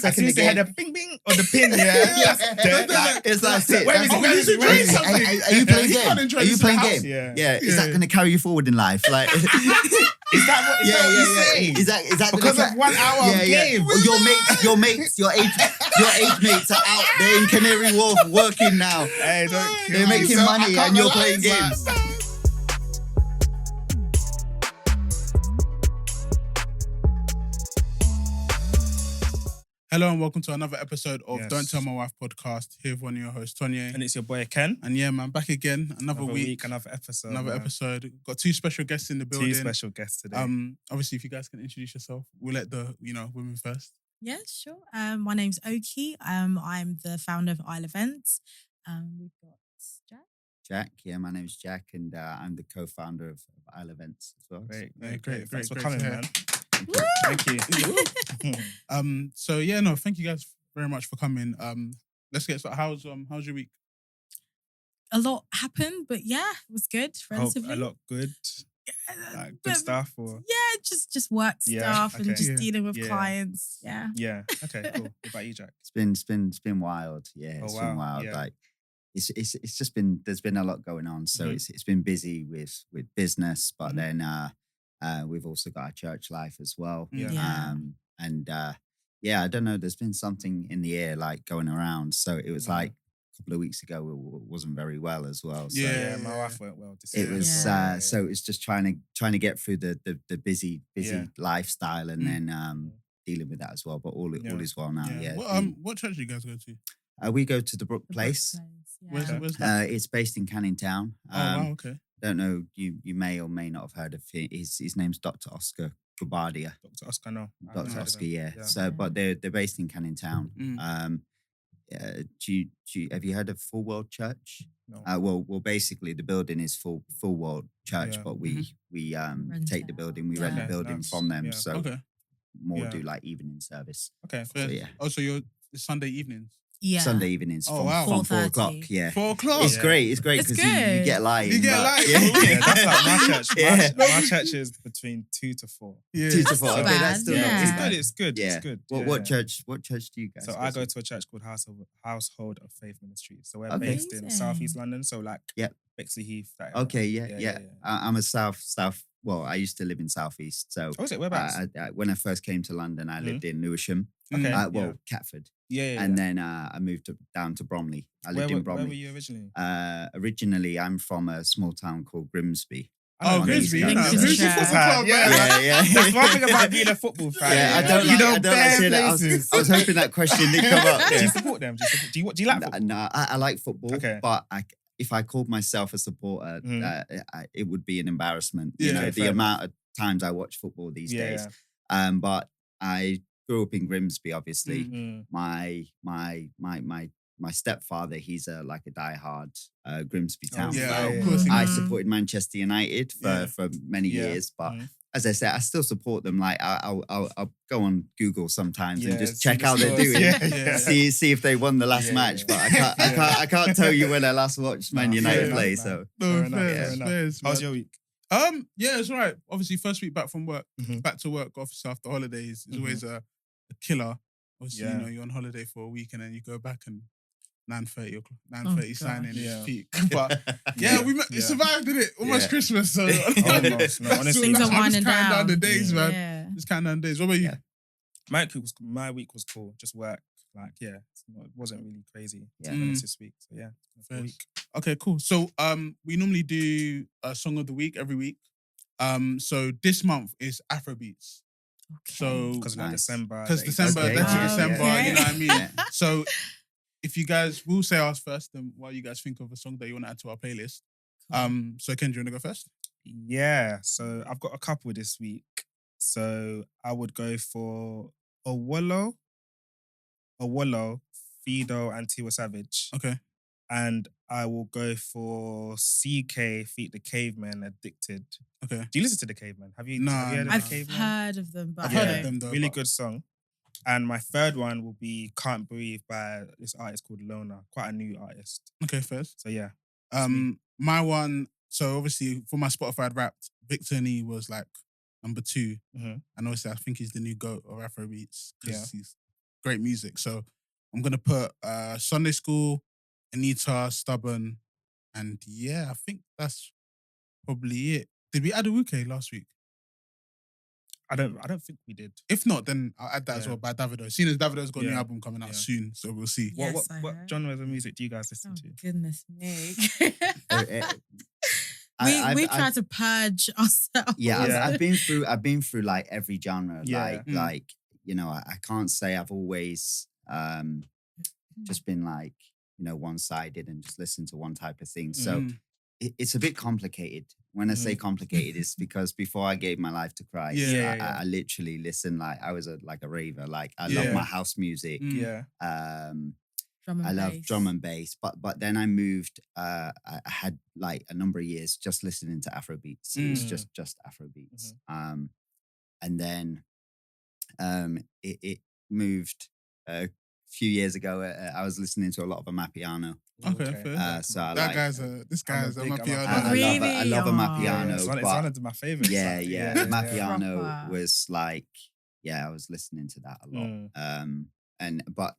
As soon as they had a bing bing or the pin, It's like it. Where is it? Are you playing game? Are you playing game? Yeah. Is that going to carry you forward in life? Like, Is that what you say? Is that Because of 1 hour of game? Your age mates are out there in Canary Wharf working now. Hey, don't kill They're me. making money and you're playing games. Hello and welcome to another episode of Yes. Don't Tell My Wife podcast. Here with one of your hosts, Tonye. And it's your boy Ken. And yeah, man, back again. Another week, another episode. another episode. Got two special guests in the building. Two special guests today. Obviously, if you guys can introduce yourself, we'll let the women first. Yeah, sure. My name's Oki. I'm the founder of Aeisle Events. We've got Jack. Jack, my name's Jack, and I'm the co-founder of Aeisle Events as well. Great. Great Thanks for to coming, hear. man. Thank you. Thank you guys very much for coming. Let's get started. How's your week? A lot happened, but yeah, it was good. Relatively. A lot good. Like good stuff or Yeah, just work stuff and just Yeah. dealing with Yeah. clients. Yeah. yeah. Okay, cool. What about you, Jack? It's been wild. Yeah, it's been wow. wild. Yeah. Like it's just been there's been a lot going on. So it's been busy with business, but then we've also got our church life as well. Yeah. Yeah. I don't know. There's been something in the air like going around. So it was like a couple of weeks ago it wasn't very well as well. So Yeah. My wife went well. it was so it's just trying to get through the busy lifestyle and then dealing with that as well. But all is well now. Yeah. What church do you guys go to? We go to the Brook Place. Where's Yeah. that? It's based in Canning Town. Wow, okay. Don't know. You may or may not have heard of him. His name's Dr. Oscar Gubardia. Dr. Oscar, no. I haven't Dr. heard of Oscar, him. yeah. Yeah. So, but they're based in Canning Town. Have you heard of Full World Church? No. Well, basically the building is Full World Church, Yeah. but we Rent take it the out. building, we Yeah. rent the Okay, building nice. from them. Yeah. So Okay. more Yeah. do like evening service. Okay. Fair. yeah. Oh, so it's Sunday evenings. Yeah. Sunday evenings Oh, from, wow. from 4 4:30. o'clock. Yeah. 4 o'clock. It's Yeah. great. It's great It's because you good. get light. You get but- light. Yeah, that's like my church. Yeah. My church is between 2 to 4. Yeah. 2 to That's 4. not Okay, bad. that's still Yeah. not too It's bad. good. It's good. Yeah. It's good. What Yeah. church do you guys? So I go to a church called Household of Faith Ministry. So we're Okay. based in Amazing. Southeast London. So like Yep. Bexley Heath. That area. Okay, yeah. I'm a south. Well, I used to live in southeast. So Oh, is it? Whereabouts? when I first came to London, I lived in Lewisham. Okay. Catford, yeah. and then I moved down to Bromley. I lived in Bromley. Where were you originally? Originally, I'm from a small town called Grimsby. Oh, on the Grimsby. East Yeah. Coast. Grimsby Grimsby Football Football Club, man. Yeah. That's one thing about being a football fan. Yeah, I don't like saying that. I was hoping that question didn't come up. Do Yeah. you support them? Do you like football? No, I like football, Okay. but if I called myself a supporter, it would be an embarrassment. Yeah, You know, fair the enough. amount of times I watch football these days. But I grew up in Grimsby, obviously. Mm. My stepfather, he's a diehard Grimsby Oh, town Yeah, fan. of course. I Mm. supported Manchester United Yeah. for many Yeah. years, but Mm. as I said, I still support them. Like I'll go on Google sometimes and Yeah, just see check the how they're scores. doing. Yeah. See if they won the last Yeah, match. yeah. But I can't tell you when I last watched Man No, United fair play. enough, So No, Fair enough, fairs, fair enough. fairs, How's man. your week? Yeah, it's all right. Obviously, first week back from work, Mhm. back to work. Obviously, after holidays, is Mhm. always a killer. Obviously, Yeah. you're on holiday for a week and then you go back and 9:30 o'clock, Oh, 9:30 gosh. signing Yeah. is peak. But yeah, we survived, didn't it? Almost Yeah. Christmas. So Almost. No, honestly, that's Things all- are I'm just winding counting down the down. days, man. Yeah. Just counting down the days. What about you? Yeah. My week was cool. Just work. It wasn't really crazy. Yeah. To be honest this week. So yeah, Fairs. week. Okay, cool. So we normally do a song of the week every week. So this month is Afrobeats. Okay. So Because Nice. December. because the December, Okay. that's Ah, December, okay. you know what I mean? Yeah. So if you guys, we'll say ours first, then while you guys think of a song that you want to add to our playlist. So Ken, do you want to go first? Yeah, so I've got a couple this week. So I would go for Awolo, Fido, and Tiwa Savage. Okay. And I will go for CK feat the Cavemen, Addicted. Okay. Do you listen to the Cavemen? Have you Nah, heard of I've the Cavemen? heard of them, but I've I heard don't. of them though. Really but- good song. And my third one will be Can't Breathe by this artist called Lona. Quite a new artist. Okay, first. So yeah. My one, so obviously for my Spotify Wrapped, Victor Nee was like number 2. Mhm. And obviously I think he's the new GOAT of Afrobeats because Yeah. he's great music. So I'm gonna put Sunday School, Anita, Stubborn, and yeah, I think that's probably it. Did we add a Wuke last week? I don't think we did. If not, then I'll add that as Yeah. well by Davido. Seeing as Davido's got a new Yeah. album coming out Yeah. soon, so we'll see. Yes, I What heard. genres of music do you guys listen Oh to? goodness me. We try to purge ourselves. Yeah, I've been through like every genre. Yeah. Like you know, I can't say I've always just been like, you know, one-sided and just listen to one type of thing. So it's a bit complicated. When I say complicated, it's because before I gave my life to Christ, I literally listened like I was like a raver. Like I love my house music. Yeah. I love drum and bass, but then I moved. I had like a number of years just listening to Afrobeats. It was just Afrobeats, and then it moved a few years ago. I was listening to a lot of Amapiano. Okay, fair. So I That like, guy's this guy's a Amapiano. I love Amapiano. It's but one of my favorites. yeah, Amapiano Proper. was like, I was listening to that a lot. But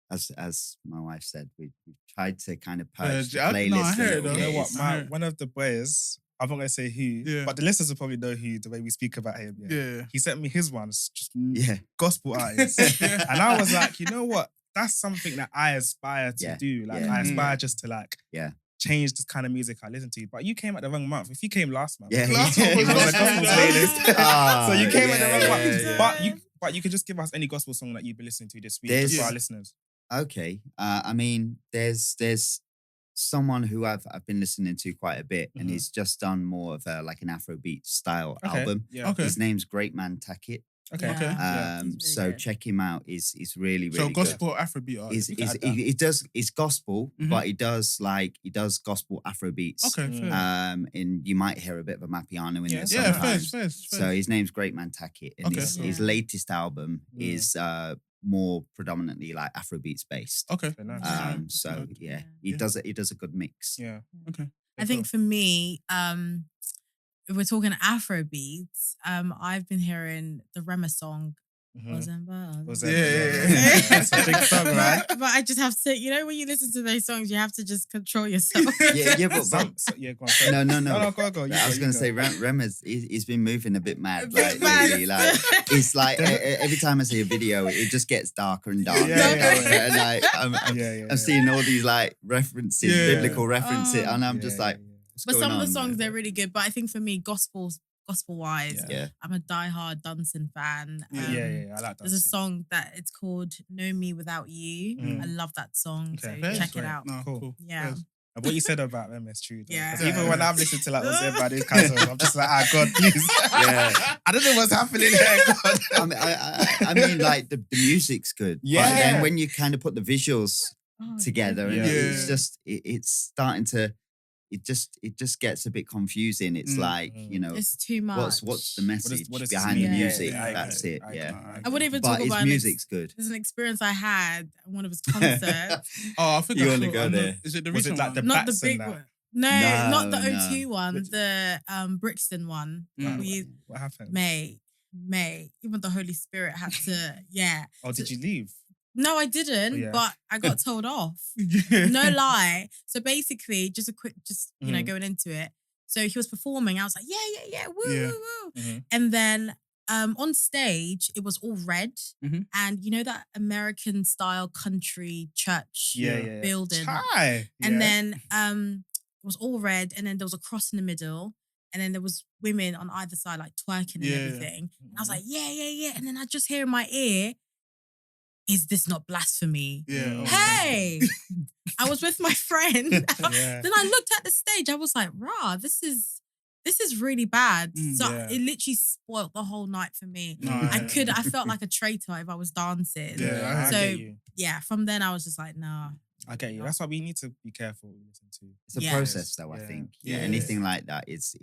as my wife said, we tried to kind of purge the I playlist. heard a it, little though. You know bit. what? One of the boys, I'm not going to say who, but the listeners will probably know who, the way we speak about him. Yeah. He sent me his ones, just Yeah. gospel artists. And I was like, you know what? That's something that I aspire to do. Like, I aspire just to like change the kind of music I listen to. But you came at the wrong month. If you came last month, Last it month was was a gospel gospel. playlist. So you came at the wrong yeah, month. yeah. But you could just give us any gospel song that you've been listening to this week There's- just for our listeners. Okay. I mean, there's someone who I've been listening to quite a bit, and he's just done more of a like an Afrobeat style album. Yeah. Okay. His name's Great Man Tackett. Okay. Okay. He's really So good. check him out. He's really So good. gospel Afrobeat artist. It's gospel, but he does gospel Afro beats. Okay, fair. And you might hear a bit of a Mapiano in there Yeah, sometimes. fair. So his name's Great Man Tackett, and Okay, his cool. latest album is more predominantly like Afrobeats based. Okay. Very nice. So Yeah. he does a good mix. Yeah. Okay. I think for me, if we're talking Afro beats, I've been hearing the Rema song. Was Yeah. That's a big song, right? But I just have to, you know, when you listen to those songs, you have to just control yourself. Yeah, but Go on. no. Go. I was going to say, Rema's he's been moving a bit mad, A bit like mad. lately. Like it's like every time I see a video, it just gets darker and darker. Yeah. And like I'm seeing all these like references, biblical references, and I'm just like, what's But going some of the on, songs, man? they're really good. But I think for me, gospel-wise, Yeah. I'm a diehard Dunson fan. I like that. There's a song that it's called "Know Me Without You." I love that song. Okay. So Fair. check it out. No, Cool. Yeah. And what you said about them is true. Though. Yeah. 'Cause even when I'm listening to like Ozeba, these kinds of, I'm just like, God, please. Yeah. I don't know what's happening here. God. I mean, like the music's good. Yeah. But then when you kind of put the visuals Oh, together, and Yeah. it's just it's starting to. It just gets a bit confusing. It's like, you know, it's too much. what's the message what does behind this the mean? music? Yeah, That's it. I wouldn't even But talk his about music's good. There's an experience I had at one of his concerts. Oh, I think You I wanna saw- go I'm not- there? Is it the Was it recent like one? the Not the bats and big that? one. No, No, not the no. O2 one. The Brixton one. Mm. What happened? May. Even the Holy Spirit had to, Oh, did you leave? No, I didn't, Oh, yeah. but I got told off. Yeah. No lie. So basically, just a quick, you know, Mhm. going into it. So he was performing. I was like, yeah, woo, Yeah. woo, woo. Mhm. And then on stage, it was all red. Mhm. And you know that American style country church Yeah. building? Hi. And then it was all red, and then there was a cross in the middle, and then there was women on either side like twerking and Yeah. everything. And I was like, yeah. And then I just hear in my ear, is this not blasphemy? Yeah. Hey, I was with my friend. Yeah. Then I looked at the stage. I was like, rah, this is really bad. So yeah. it literally spoiled the whole night for me. No, I felt like a traitor if I was dancing. Yeah, I So get you. yeah, from then I was just like, nah. I get you. That's why we need to be careful what we listen to. It's a Yes. process, though. I Yeah. think. Yeah. Anything like that is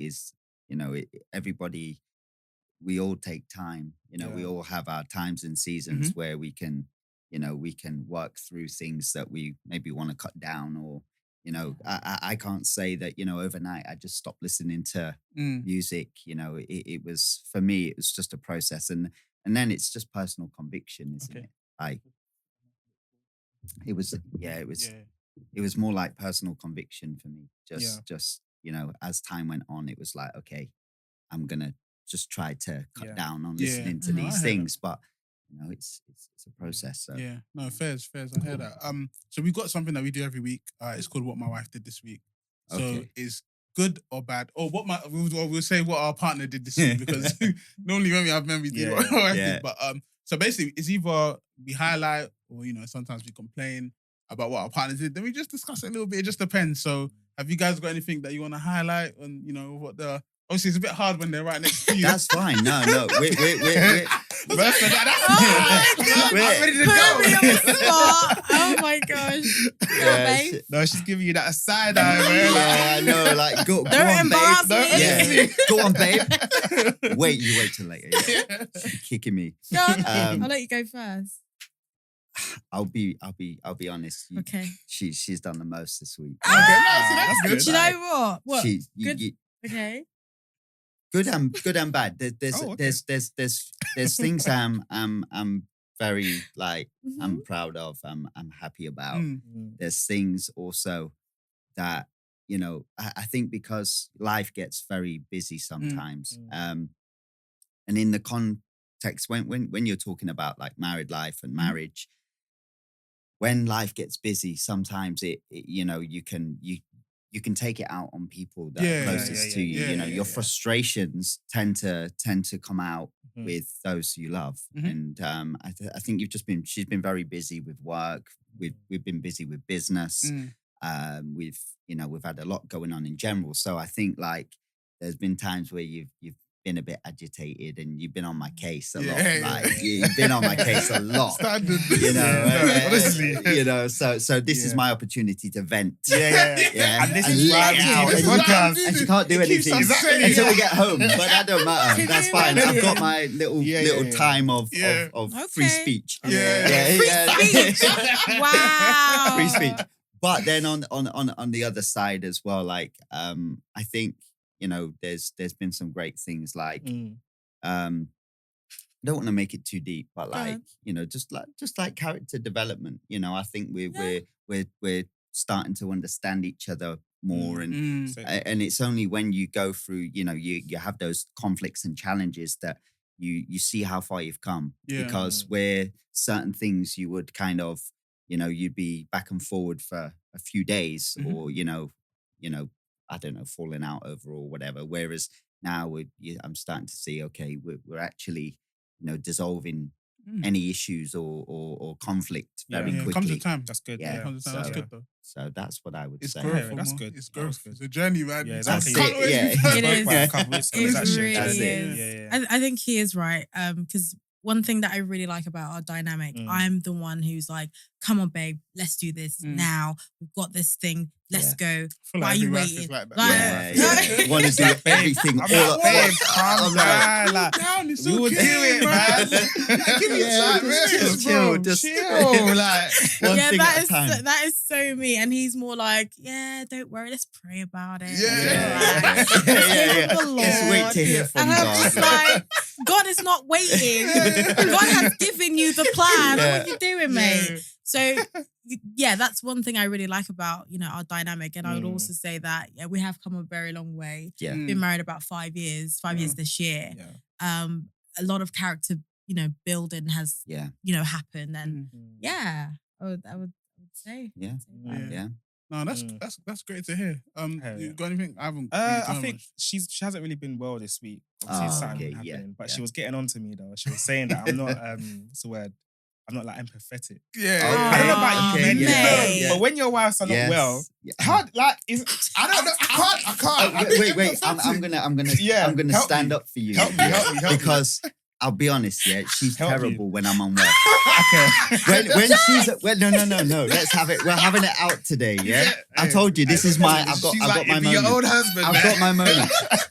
you know, everybody. We all take time. You know, we Yeah. all have our times and seasons where we can, you know, we can work through things that we maybe want to cut down, or you know, I can't say that, you know, overnight I just stopped listening to music. You know, it was, for me, it was just a process, and then it's just personal conviction, isn't it? Like it was more like personal conviction for me. Just as time went on, it was like, okay, I'm gonna just try to cut down on listening to these things, but it's a process. So. Yeah, no, fairs. I hear that. So we've got something that we do every week. It's called What My Wife Did This Week. So it's good or bad, or we'll say what our partner did this week, because normally when we have men, we do what our wife did. But so basically, it's either we highlight or sometimes we complain about what our partner did. Then we just discuss it a little bit. It just depends. So have you guys got anything that you want to highlight? And what the obviously it's a bit hard when they're right next to you. That's fine. No. We're Oh my God. I'm ready to go. Put me on the spot. Oh my gosh. No, she's giving you that side eye, man. Yeah, I know. Like, go Don't on, embarrass babe. me. Yeah. Go on, babe. Wait till later. Yeah. She's kicking me. Go on. I'll let you go first. I'll be honest. Okay. She's done the most this week. Okay, that's good. Do you know what? Good. Okay. Good and bad. There's things I'm very I'm proud of. I'm happy about. There's things also that I think because life gets very busy sometimes. And in the context when you're talking about like married life and marriage, when life gets busy, sometimes you can take it out on people that are closest to you. Your frustrations tend to come out with those you love. And I think she's been very busy with work. We've been busy with business. We've had a lot going on in general. So I think like there's been times where you've been a bit agitated and you've been on my case a lot. You've been on my case a lot. Standard. Honestly. So this is my opportunity to vent. And this is let it out. And she can't do anything until we get home. But that don't matter. That's fine. I've got my little time of free speech. Free speech. Wow. Free speech. But then on the other side as well, like I think there's been some great things like I don't want to make it too deep, but like just like character development. I think we're starting to understand each other more, and it's only when you go through you have those conflicts and challenges that you see how far you've come, because where certain things you would kind of you'd be back and forward for a few days, or I don't know, falling out over or whatever. Whereas now I'm starting to see, okay, we're actually, dissolving any issues or conflict very quickly. Comes with time. That's good. Yeah. Comes with time. That's good though. So that's what I would say. Growth, that's good. It's growth. It's a journey, man. Yeah, exactly. It is. It really is. I think he is right. Because one thing that I really like about our dynamic, I'm the one who's like, come on, babe, let's do this now. We've got this thing. Let's go. Why are you waiting? Want to do everything all like, babe, calm down. Like, we will do it, man. Give me a shot, man. Chill. Just chill. Like, one thing at a time. That is so me. And he's more like, don't worry, let's pray about it. Let's wait to hear from God. I'm just like, God is not waiting. God has given you the plan. What are you doing, mate? So, that's one thing I really like about, our dynamic. And I would also say that, we have come a very long way. Yeah. Been married about 5 years, 5 years this year. Yeah. A lot of character, building has, happened. And I would say. Yeah. No, that's great to hear. You got anything? I haven't. I think she hasn't really been well this week. Obviously, something happening, but she was getting on to me though. She was saying that I'm not. What's the word? I'm not like empathetic. I don't know about you, men. But when your wife's are not well, hard like I don't know. I can't. Wait. I'm gonna stand up for you. Help me. Because I'll be honest, she's terrible when I'm unwell. Okay. when she's no. Let's have it. We're having it out today. Yeah. I told you this is my. I've got my moment. Your old husband. I've got my moment.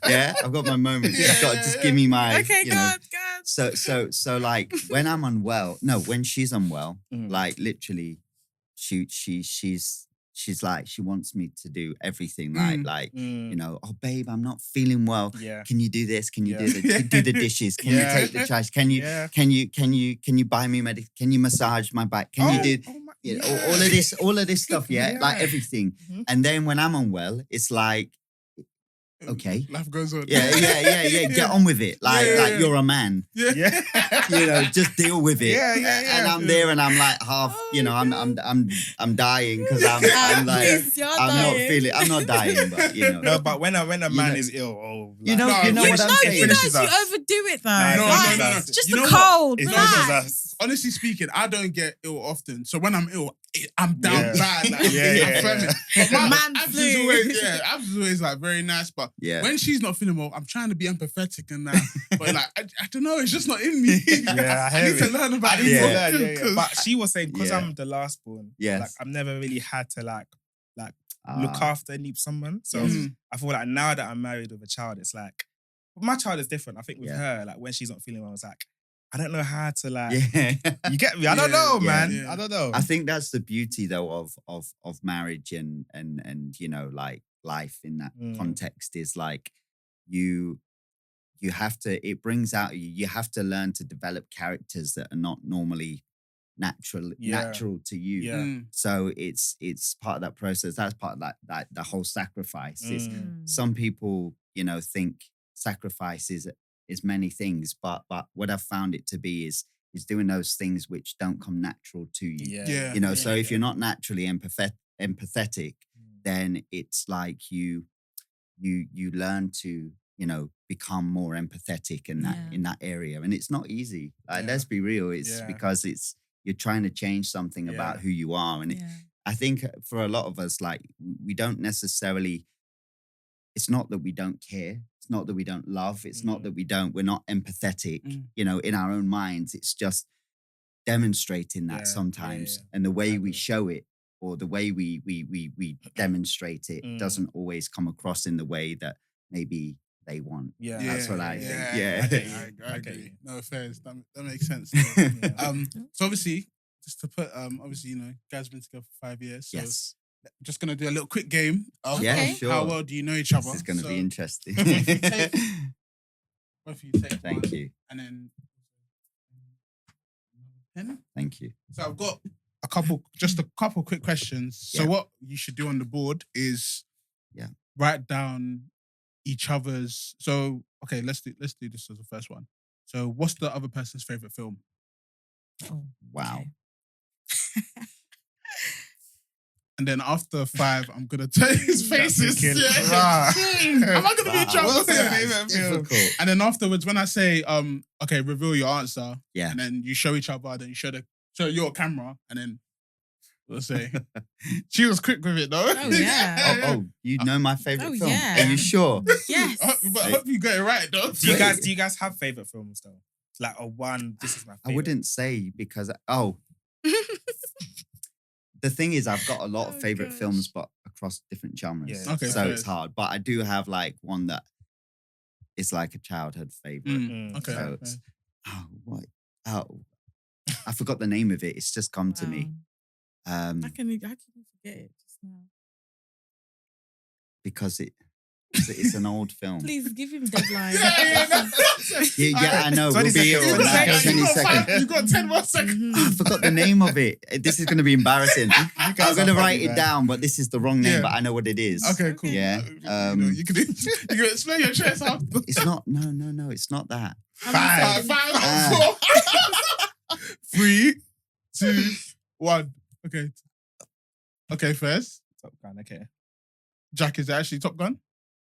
Yeah. I've got my moment. You've got to just give me my. Okay, God. So like when I'm unwell, when she's unwell, like literally, she's she's like, she wants me to do everything. You know, oh babe, I'm not feeling well. Yeah. Can you do this? Can you do the dishes? Can you take the trash? Can you buy me can you massage my back? Can you do all of this stuff? Yeah, like everything. Mm-hmm. And then when I'm unwell, it's like, okay, life goes on. Yeah. Get on with it. Like you're a man. Yeah. You know, just deal with it. Yeah. And I'm there, and I'm like half. You know, I'm dying because I'm like I'm not dying, but you know. No, but when a man is ill, you know what I'm saying. You overdo it though. No. Just a cold. Honestly speaking, I don't get ill often. So when I'm ill, I'm down bad. Like, I'm man flu. Abs is always like very nice, but when she's not feeling well, I'm trying to be empathetic and that. But like, I don't know, it's just not in me. I need to learn about it. But she was saying, because I'm the last born, like I've never really had to like look after someone. So I feel like now that I'm married with a child, it's like, my child is different. I think with her, like when she's not feeling well, it's like, I don't know how to like. You get me? I don't know, man. Yeah. I don't know. I think that's the beauty though of marriage and you know, like life in that context is like you have to. It brings out you have to learn to develop characters that are not normally natural to you. Yeah. So it's part of that process. That's part of that the whole sacrifice. Is some people, you know, think sacrifice is many things, but what I've found it to be is doing those things which don't come natural to you. You know, so if you're not naturally empathetic, then it's like you learn to, you know, become more empathetic in that area, and it's not easy. Like, let's be real, it's because you're trying to change something about who you are, and I think for a lot of us, like we don't necessarily. It's not that we don't care. It's not that we don't love. It's not that we're not empathetic, you know, in our own minds. It's just demonstrating that sometimes. And the way we show it or the way we demonstrate it doesn't always come across in the way that maybe they want. That's what I think. I agree. No, fair. That makes sense. So obviously, just to put, obviously, you know, guys been together for 5 years. So just going to do a little quick game of sure. How well do you know each other. This is going to be interesting. Both of you take Thank you. And then pen. Thank you. So I've got a couple quick questions. So what you should do on the board is write down each other's. So okay, let's do this as the first one. So what's the other person's favorite film? Oh, wow. Okay. And then after 5, I'm gonna tell his faces. Am I gonna be in trouble? What's your favorite film? And then afterwards, when I say, okay, reveal your answer. Yeah. And then you show each other. Then you show your camera, and then we'll say. She was quick with it though. Oh yeah. Oh, you know my favorite film? Yeah. Are you sure? Yes. But I hope you got it right though. Do you guys have favorite films though? Like a one. This is my favorite. I wouldn't say because the thing is, I've got a lot of favorite films, but across different genres. Okay, so it's hard. But I do have like one that is like a childhood favorite. Okay. So it's, I forgot the name of it. It's just come to me. How can you forget it just now? Because it's an old film. Please give him deadline. I know. We'll be here in 20 seconds. You've got 10 more seconds. I forgot the name of it. This is going to be embarrassing. I'm going to write it down, but this is the wrong name, but I know what it is. Okay, cool. Yeah. You can explain your choice after. It's not, no, it's not that. 5, 4, 3, 2, 1. Okay. Okay, first. Top Gun, okay. Jack, is it actually Top Gun?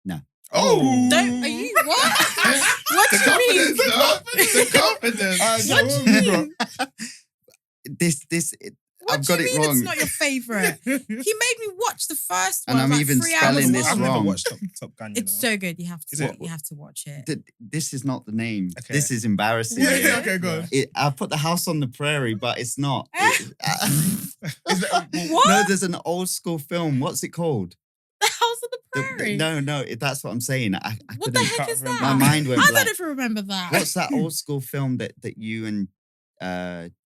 No. Oh! Are you what? What do you mean? The confidence. What do you mean? I've got it wrong. It's not your favorite. He made me watch the first one. And I'm even spelling this wrong. I've never watched Top Gun. It's so good. You have to watch it. This is not the name. Okay. This is embarrassing. Yeah, okay, go on. I put The House on the Prairie, but it's not. What? No, there's an old school film. What's it called? The House on the Prairie. No, that's what I'm saying. What the heck is that? My mind went blank. I don't even remember that. What's that old school film that you and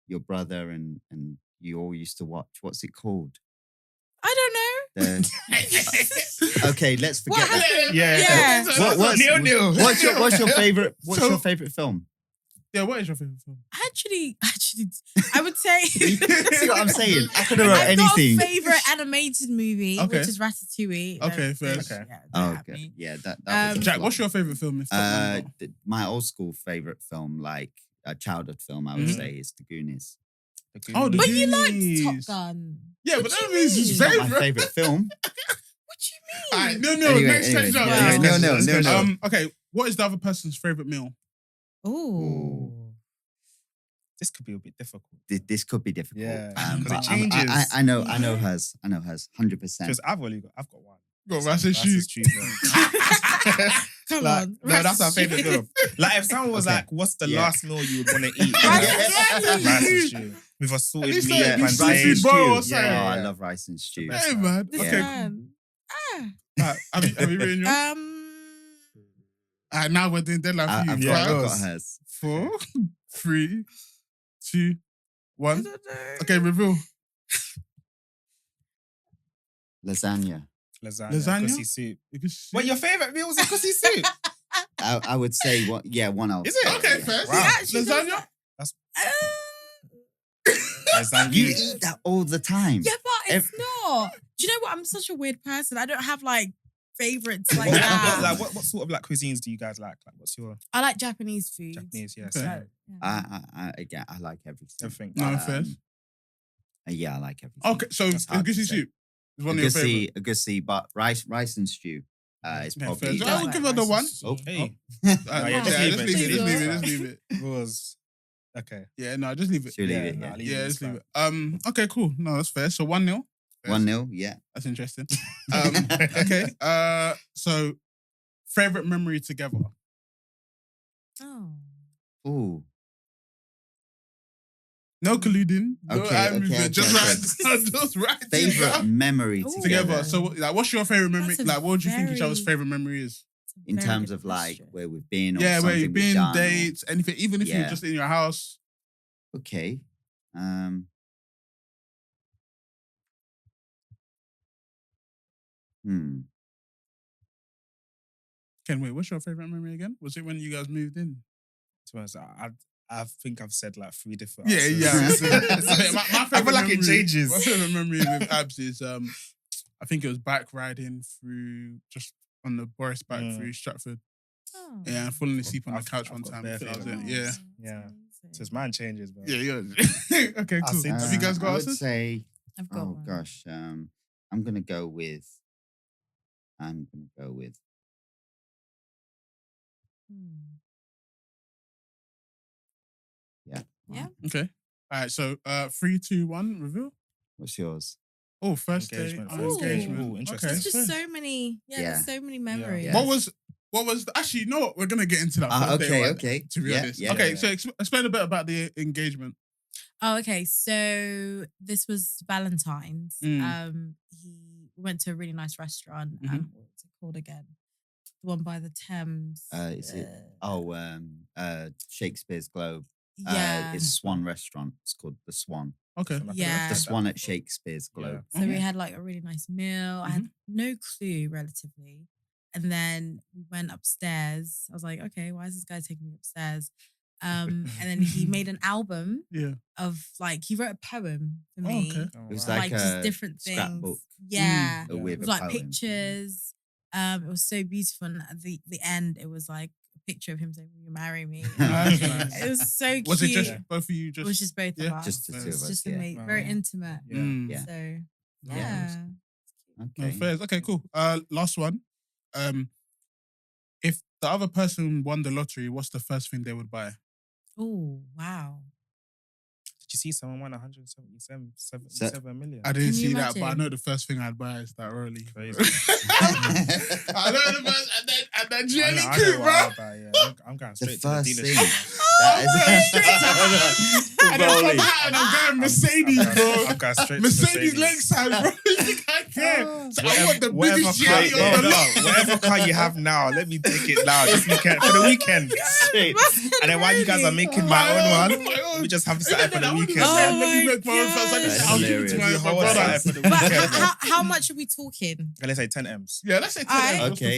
your brother and you all used to watch? What's it called? I don't know. Okay, let's forget that. Yeah. What's your favorite? What's your favorite film? Yeah, what is your favorite film? Actually, I would say. See what I'm saying? I could have wrote anything. I've got a favorite animated movie, Okay. which is Ratatouille. Okay, fair. Okay. Yeah, that was Jack, what's your favorite film? My old school favorite film, like a childhood film, I would say, is The Goonies. Oh, but you liked Top Gun. Yeah, but that means his It's not my favorite film. What do you mean? No. Anyway, Next change up. No. Okay, what is the other person's favorite meal? Ooh. This could be a bit difficult. This could be difficult. Yeah, but it changes. I know hers. 100%. Because I've got one. Got rice and stew. Come like, on. No, that's our favorite meal. Like if someone was like, "What's the last meal you would want to eat?" Rice and stew with a salted meat, seafood bowl or something. I love rice and stew. Hey man. Okay. Have you written yours? Now we're doing deadline for you. I've got hers. 4, 3, 2, 1. Okay, reveal. Lasagna. Gussie soup. What your favorite meal was a gussie soup? I would say one else. Is it? Okay, fair. Wow. Lasagna? Lasagna. You eat that all the time. Yeah, but it's not. Do you know what? I'm such a weird person. I don't have like favorites like that. What sort of like cuisines do you guys like? Like what's your I like Japanese food. Japanese? Yes. Okay. I like everything. Everything. No, fair. Yeah, I like everything. Okay, so gussie soup is one of your favorite. A gussie, but rice and stew is probably. I will give her the one. Hey. Just leave it. It was okay. Yeah, no, just leave it. Should we leave it? Yeah, just leave it. Okay, cool. No, that's fair. So 1-0. 1-0, yeah. That's interesting. Okay. So favorite memory together. Oh. Ooh. No colluding. Okay. Just right. Favorite memory Together. So, like, what's your favorite memory? Like, what do you think each other's favorite memory is? In terms of like where we've been, or where you've been, done, dates, anything, even if you're just in your house. Okay. Ken, wait, what's your favorite memory again? Was it when you guys moved in? To be honest, I think I've said like 3 different. Yeah. my favorite I feel like memory, it changes. My favorite memory with Abs is I think it was bike riding through just on the Boris bike through Stratford. Oh. Yeah, and falling asleep on the couch one time. Yeah. So his mind changes, bro. Yeah. Okay, cool. Have you guys got I would answers? say, I've got one. Gosh, I'm gonna go with. Yeah. Okay. All right. So 3, 2, 1. Reveal. What's yours? Oh, first Engagement. day. Engagement. Ooh, interesting. Okay. There's just so many. There's so many memories. Yeah. What was actually? You know what? We're gonna get into that. First day one, Okay. To be honest. Okay. So explain a bit about the engagement. Oh, okay. So this was Valentine's. We went to a really nice restaurant. What's it called again? The one by the Thames. Is it? Shakespeare's Globe. Yeah. It's Swan Restaurant. It's called the Swan. Okay. Yeah. The Swan at Shakespeare's Globe. So we had like a really nice meal. I had no clue relatively. And then we went upstairs. I was like, okay, why is this guy taking me upstairs? And then he made an album of like, he wrote a poem for me. Okay. It was like just different things. Scrapbook. Yeah. With It was a like poem. pictures. It was so beautiful. And at the end, it was like a picture of him saying, will you marry me? It was so cute. Was it just both of you? It was just both of us. Just the two of us. Just amazing. Very intimate. Yeah. So, Yeah. No, fairs. Okay, cool. Last one. If the other person won the lottery, what's the first thing they would buy? Oh, wow. Did you see someone won 177 million? I didn't Can you see that, but I imagine? know the first thing I'd buy is that Rolly. Crazy. I know the first, and then jelly I know coupe, what bro. I'll buy, yeah. I'm going The straight to the first dealership. thing. And then from that, and I'm going Mercedes, bro. I'm going straight to Mercedes Lakeside, bro. You think I care? So I want the whatever biggest car, shit on the lot. whatever car you have now, let me take it now this weekend for the weekend. And then while you guys are making my own one, we just have to set for the weekend. Let me make my own first. I just I'll give it to my brother. But how much are we talking? Let's say 10 M's. Yeah, let's say 10 M's. Okay.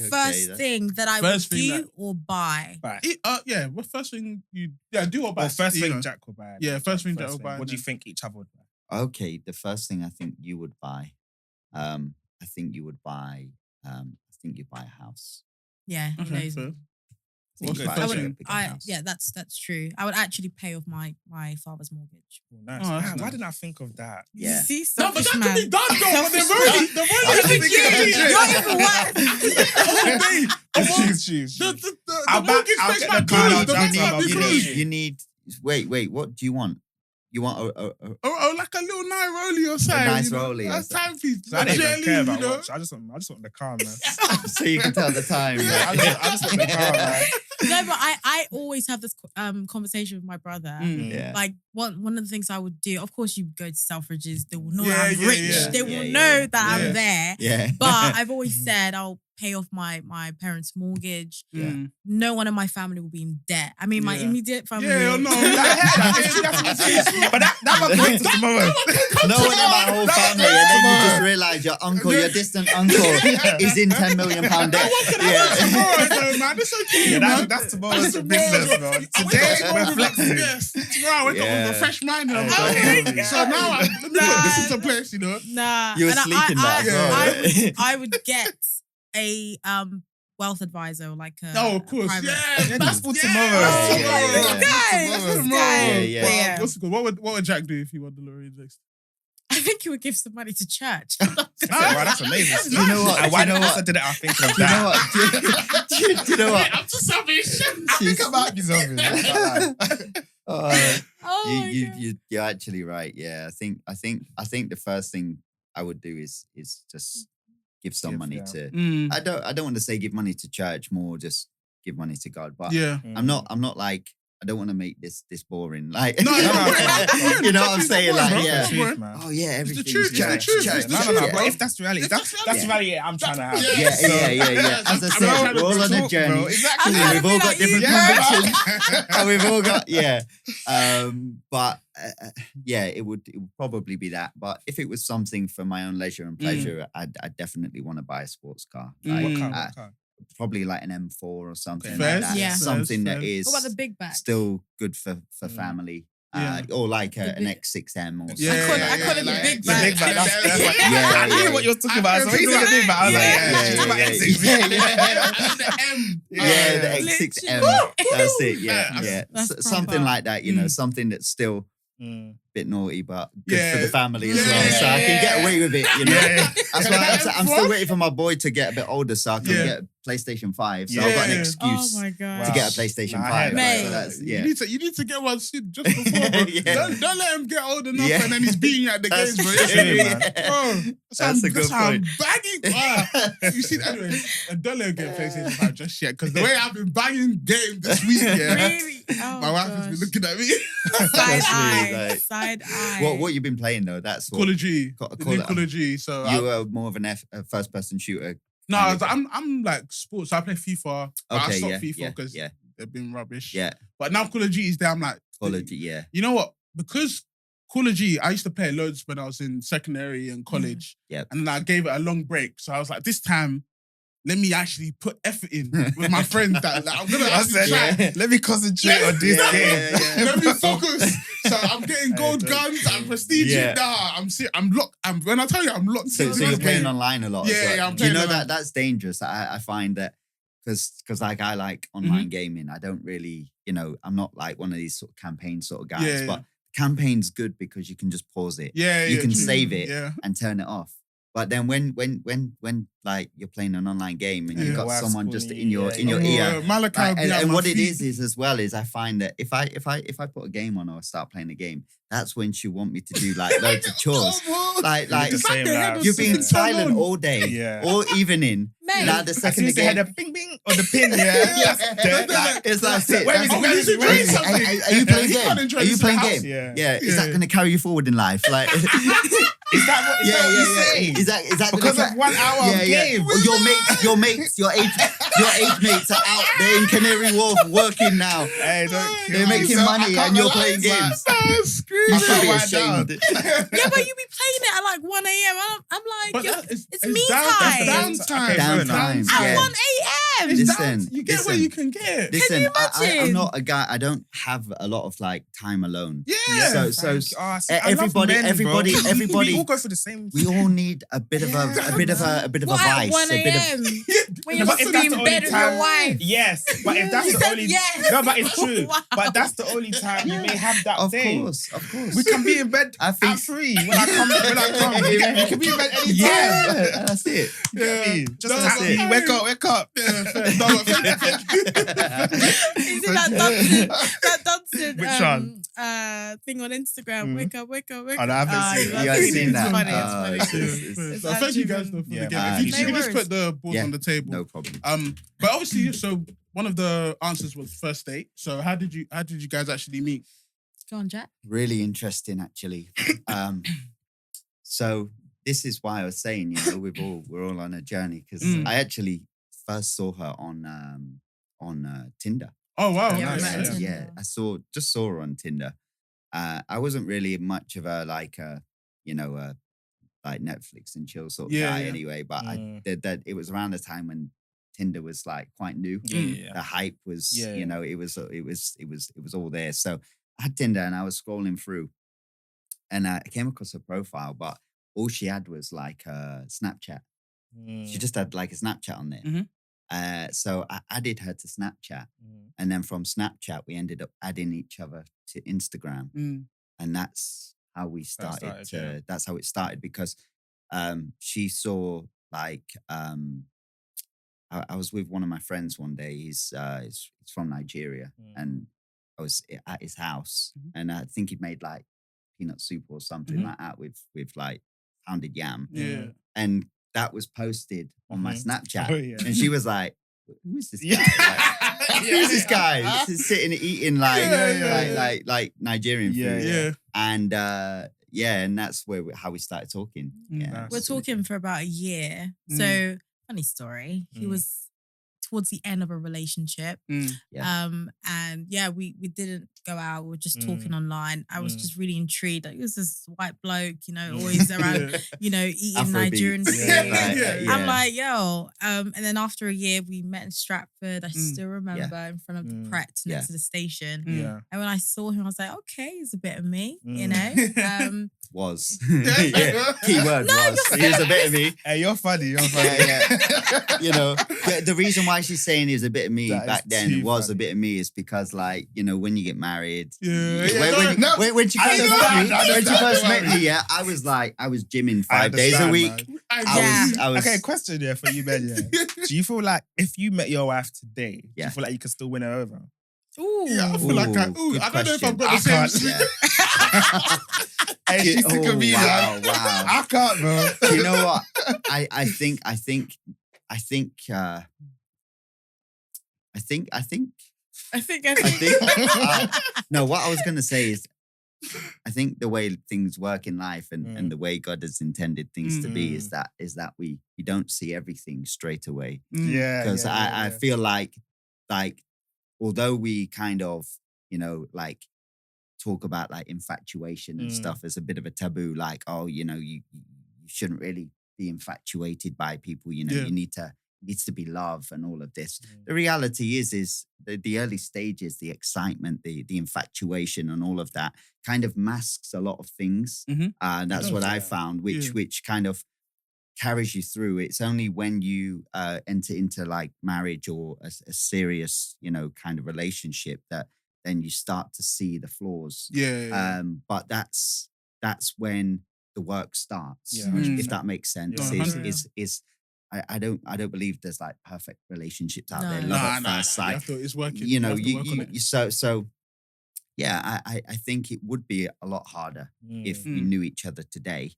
First thing that I would do or buy. Yeah, what first thing you do or buy? Well, first thing Jack will buy. Yeah, first thing Jack will buy. What do you think each other would buy? Okay, the first thing I think you would buy, I think you'd buy a house. Yeah, okay, so. Yeah, that's true. I would actually pay off my father's mortgage. Oh, nice. Why didn't I think of that? Yeah. You see, no, but that can be done though. You need. Wait. What do you want? You want like a little nice rollie or something. A nice rollie. That's timepiece. So I don't even care about watch. I just want the car, man. So you can tell the time. I just want the car, man. No, but I always have this conversation with my brother. Yeah. Like one of the things I would do, of course, you go to Selfridges, they will know I'm rich. Yeah. They will know that I'm there. Yeah. But I've always said I'll pay off my parents' mortgage. Yeah. No one in my family will be in debt. I mean, my immediate family. Yeah, no. But that was going to tomorrow. No one in my whole family, and then you just realise your uncle, your distant uncle, is in £10 million debt. Tomorrow, man. It's okay, man. That's tomorrow's business, man. Today we're flexing. Yes. Tomorrow I wake up with a fresh mind. And I'm like, so now let me put this into place, you know. Nah. You were sleeping that. I would get a wealth advisor, like a of course, private. yeah, that's for tomorrow. Yeah. What's good? What would Jack do if he won the lottery next? I think he would give some money to church. That's amazing. Do you know what? Why didn't I think of that? Do you know what? I'm too selfish. I think I might be selfish. You're actually right. Yeah, I think the first thing I would do is just give some money to. I don't want to say give money to church, more just give money to God. But I'm not like, I don't want to make this boring. Like, no, you know what I'm saying? Like, everything's church. No. But if that's reality, that's reality I'm trying to have. Yeah. As I said, we're all on a journey. Bro, exactly. We've all got different convictions, and we've all got But it would probably be that. But if it was something for my own leisure and pleasure, I'd definitely want to buy a sports car. What car? Probably like an M4 or something like Fairs? that. Yeah. Something that is What about the big back? still good for family. Or like an X6M or something. I call it the big back. The big back. I knew what you were talking about. So he's in the big back. I was like, the X6M. That's it. Yeah. Something like that, you know, something that's still a bit naughty, but good for the family as well. So I can get away with it, you know. That's why I'm still waiting for my boy to get a bit older so I can get a PlayStation 5. So I've got an excuse to get a PlayStation 5. Mate. So you need to get one soon just before, bro. Don't let him get old enough and then he's beating you at the games, bro. That's a good point. Banging. You see, anyway, and don't let him get PlayStation 5 just yet, because the way I've been banging game this week, Really? my wife has been looking at me. Side eye. What you've been playing though? That's what, Call of Duty. Call of Duty. So you were more of an first person shooter. No, I'm like sports. So I play FIFA. But I stopped FIFA because they've been rubbish. Yeah. But now Call of Duty is there. I'm like, Call of Duty, yeah. You know what? Because Call of Duty, I used to play loads when I was in secondary and college. Yeah. And then I gave it a long break. So I was like, this time, let me actually put effort in with my friends. That like, I'm gonna try. Let me concentrate on this game. Let me focus. So I'm getting gold guns. I'm prestige. I'm locked. When I tell you, I'm locked. So you're playing online a lot. Yeah, I'm Do you playing know online. that's dangerous? I find that because like I like online gaming. I don't really, you know, I'm not like one of these sort of campaign sort of guys. But campaign's good because you can just pause it. You can save it and turn it off. But then when like you're playing an online game and you've got someone just in your ear, and what it is as well is I find that if I put a game on or start playing a game, that's when she want me to do like loads of chores. Like you've been silent all day or evening, way. Now the As soon second as they had again, the bing bing or the pin, it's like it. Where is it? Where is it? Enjoy something. Are you playing You can't game? enjoy Are you this in playing the game? house. Yeah. Is that going to carry you forward in life? Like, Is that what you're saying? Is that Because gonna of 1 hour of game? Or your age mates are out there in Canary Wharf working now. Hey, don't kill They're me. making So money I can't and you're relax, playing man. games. Screaming. You should be Write ashamed. Yeah, but you be playing it at like 1 a.m. I'm like, But it's me time. That's downtime. Downtime. At Yeah. 1 a.m. It's Listen, you get where you can get. Listen, you imagine? I'm not a guy. I don't have a lot of like time alone. Yeah. So everybody, everybody, we all go through the same. we all need a bit of a bit of a What, at vice. 1 A bit of a.m. when No, you're but if supposed to that's be the in only bed with time- your wife. Yes, but if that's You the said only yes. no, but it's true. Wow. But that's the only time you may have that Of day. course. We can be in bed I think- at 3 when I come. We can be in bed anytime. Yeah, that's it. You get me? Just That's tap it. me. Wake up. Yeah, fair. No, You see that dancing Which one? thing on Instagram. Mm. Wake up, wake up, wake Oh, up. no, I haven't seen it. You haven't seen that? It's funny, Oh, it's funny. it's- So thank you guys though for Yeah, the game. man. If you No could just worries. put the balls Yeah. on the table. No problem. But obviously, so one of the answers was first date. So how did you guys actually meet? Go on, Jack. Really interesting, actually. So this is why I was saying, we're all on a journey because I actually first saw her on Tinder. Oh wow, Yeah, nice. we met on Tinder. Yeah, I saw her on Tinder. I wasn't really much of a like Netflix and chill sort of guy anyway. But that it was around the time when Tinder was like quite new. Yeah. The hype was, Yeah. it was all there. So I had Tinder and I was scrolling through, and I came across her profile, but all she had was like a Snapchat. She just had like a Snapchat on there. Mhm. So I added her to Snapchat, and then from Snapchat we ended up adding each other to Instagram, and that's how we started. That's how it started because she saw like I was with one of my friends one day. He's from Nigeria, and I was at his house, and I think he'd made like peanut soup or something like that with like pounded yam. Yeah. And that was posted on my Snapchat. Oh, yeah. And she was like, who is this guy? Like, who's this guy? This is sitting eating like Nigerian food. Yeah. And and that's how we started talking. Yeah. We're talking for about a year. So, funny story. He was towards the end of a relationship. Yeah. And yeah, we didn't go out. We were just talking online. I was just really intrigued. Like, it was this white bloke, always around, eating Afrobeats. Nigerian food. Yeah. I'm like, yo. And then after a year, we met in Stratford. I still remember in front of the Pret next to the station. Yeah. And when I saw him, I was like, okay, he's a bit of me, Was. Keyword was. He was a bit of me. Hey, you're funny. The reason why she's saying he was a bit of me That back is then too was funny. a bit of me is because like, when you get married. Yeah. When she first met me, I was gymming 5 days a week. I was Okay, question for you, Ben. Yeah. Do you feel like if you met your wife today, do you feel like you could still win her over? Ooh. Yeah, I feel like I don't know if I've got the I same. can't. Hey, she's sick of me, man. Wow. I can't, bro. You know what? I think no, what I was going to say is I think the way things work in life and the way God has intended things to be is that we don't see everything straight away. Yeah. Because I feel like although we kind of, like talk about like infatuation and stuff as a bit of a taboo, like, oh, you shouldn't really be infatuated by people, you needs to be love and all of this. The reality is the early stages, the excitement, the infatuation and all of that kind of masks a lot of things. And that's what I found, which kind of carries you through. It's only when you enter into like marriage or a serious, kind of relationship that then you start to see the flaws. But that's when the work starts, if that makes sense. I don't believe there's like perfect relationships out there. Love at first sight. I thought it's working. So I think it would be a lot harder if we knew each other today,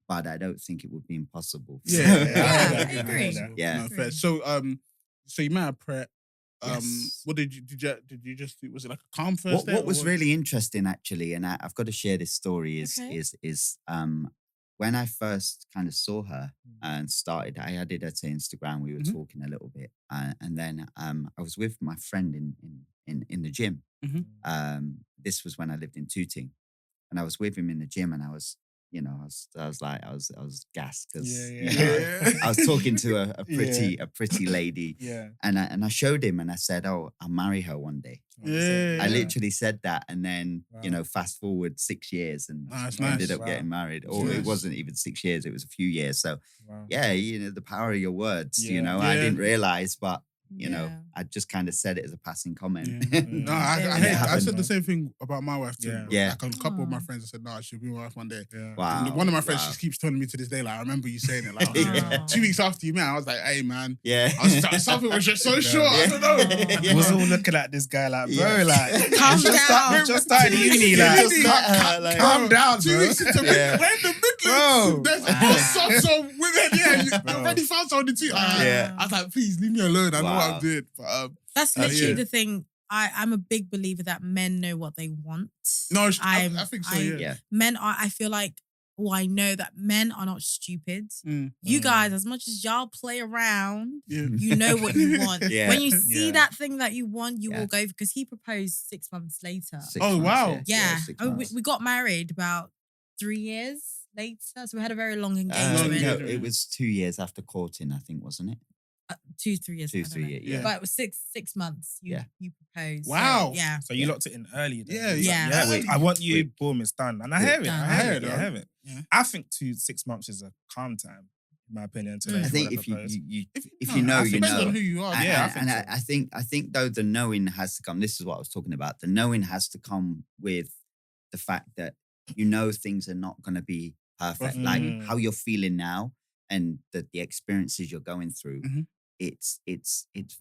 but I don't think it would be impossible. I agree. Yeah. No, fair. So you met at Pret. Yes. What did you just do? Was it like a calm first date? What was really interesting actually, and I've got to share this story is when I first kind of saw her and started, I added her to Instagram. We were talking a little bit, and then I was with my friend in the gym. This was when I lived in Tooting, and I was with him in the gym, and I was gassed because I was talking to a pretty lady, and I showed him, and I said, "Oh, I'll marry her one day." I literally said that, and then fast forward 6 years, and ended up getting married. Or it wasn't even 6 years; it was a few years. So, the power of your words. I didn't realize, but I just kind of said it as a passing comment. No, I said the same thing about my wife too. Yeah. Like a couple of my friends, I said, "No, she'll be my wife one day." Wow. And one of my friends, she keeps telling me to this day, like, I remember you saying it. Like, 2 weeks after you met, I was like, "Hey, man, something was just so short." I don't know. I was all looking at this guy like, bro, like, calm down. Just started uni, like, calm down, 2 bro. weeks into we're in the Midlands. There's some women, you already found someone too. I was like, please leave me alone. I know what I'm doing. But, that's literally the thing. I'm a big believer that men know what they want. No, I think so. Men are. I feel like. I know that men are not stupid. You guys, as much as y'all play around, you know what you want. When you see that thing that you want, you will go, because he proposed 6 months later. 6 months, wow. Yeah. We got married about 3 years later, so we had a very long engagement. No, it was 2 years after courting, I think, wasn't it? 2-3 years. 2-3 years. But it was six months. You proposed. Wow. So, yeah. So you locked it in early. Then. Yeah. I want you. Boom, it's done. And I hear it. I hear it. Yeah. I think 6 months is a calm time, in my opinion. I think if you know, you depends know. on who you are. I think though the knowing has to come. This is what I was talking about. The knowing has to come with the fact that things are not going to be perfect. Like how you're feeling now and the experiences you're going through. It's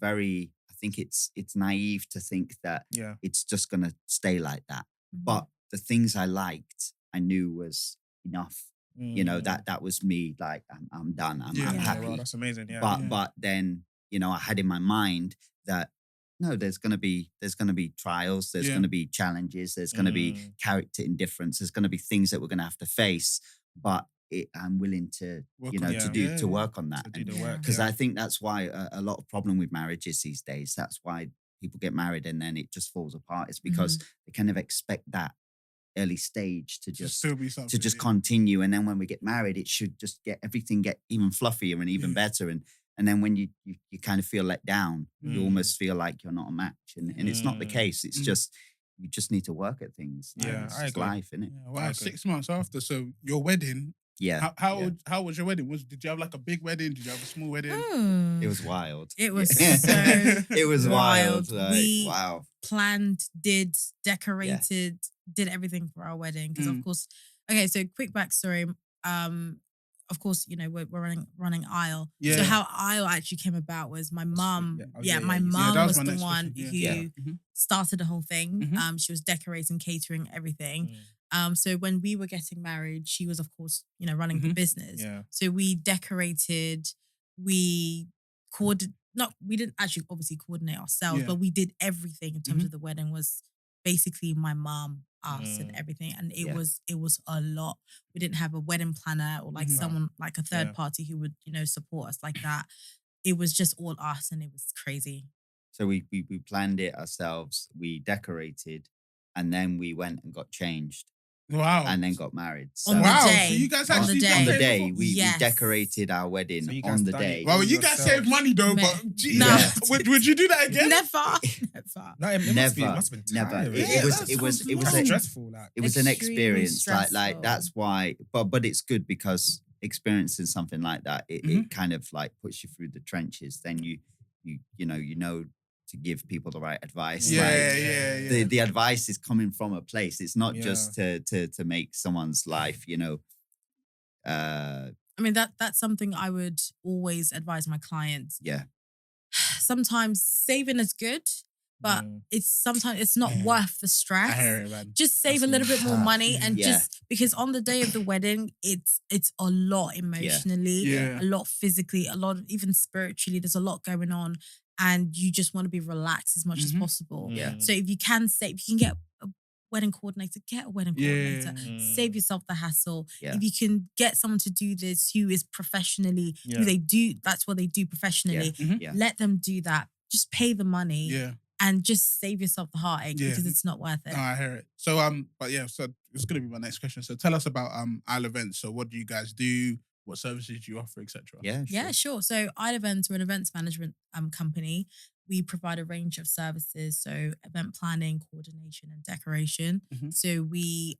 very. I think it's naive to think that it's just going to stay like that. But the things I liked, I knew was enough. That was me. Like I'm done. I'm happy. Wow, that's amazing. But then I had in my mind that no, there's gonna be trials. There's gonna be challenges. There's gonna be character indifference. There's gonna be things that we're gonna have to face. But I'm willing to to work on that. To do the work. Because I think that's why a lot of problem with marriages these days. That's why people get married and then it just falls apart. It's because they kind of expect that early stage to just continue, and then when we get married, it should just get even fluffier and even better. And then when you kind of feel let down, you almost feel like you're not a match, and it's not the case. It's just you just need to work at things. It's life, isn't it? Yeah, wow, 6 months after, so your wedding. Yeah. How was your wedding? Did you have like a big wedding? Did you have a small wedding? It was wild. It was so it was wild. We planned, decorated, did everything for our wedding. Because of course, okay, so quick backstory. Of course, we're running Aeisle. So how Aeisle actually came about was my mum. My mum was the one who started the whole thing. She was decorating, catering, everything. So when we were getting married, she was, of course, running the business. So we decorated, we didn't actually obviously coordinate ourselves, but we did everything in terms of the wedding. Was basically my mom, us, and everything. And it was a lot. We didn't have a wedding planner or like someone, like a third party who would, support us like that. It was just all us, and it was crazy. So we planned it ourselves, we decorated, and then we went and got changed. Wow. And then got married. So, on the day. So you guys actually on the day. We decorated our wedding on the day. Well, you guys saved money though, but would you do that again? Never. No, it must have been tiring. It was stressful. It was an experience. Stressful. Like that's why. But it's good because experiencing something like that, it kind of like puts you through the trenches. Then you know to give people the right advice. The advice is coming from a place. It's not just to make someone's life, I mean, that's something I would always advise my clients. Yeah. Sometimes saving is good, but sometimes it's not worth the stress. I hear it, man. Just save a little bit more money and just because on the day of the wedding, it's a lot emotionally, a lot physically, a lot even spiritually. There's a lot going on, and you just want to be relaxed as much as possible. So if you can get a wedding coordinator, get a wedding coordinator. Save yourself the hassle. If you can get someone to do this who is professionally, who they do, that's what they do professionally. Let them do that. Just pay the money. And just save yourself the heartache because it's not worth it. No, I hear it. So so it's gonna be my next question. So tell us about Aeisle Events. So what do you guys do? What services do you offer, etc.? Yeah, sure. So Aeisle Events, we're an events management company. We provide a range of services, so event planning, coordination, and decoration. So we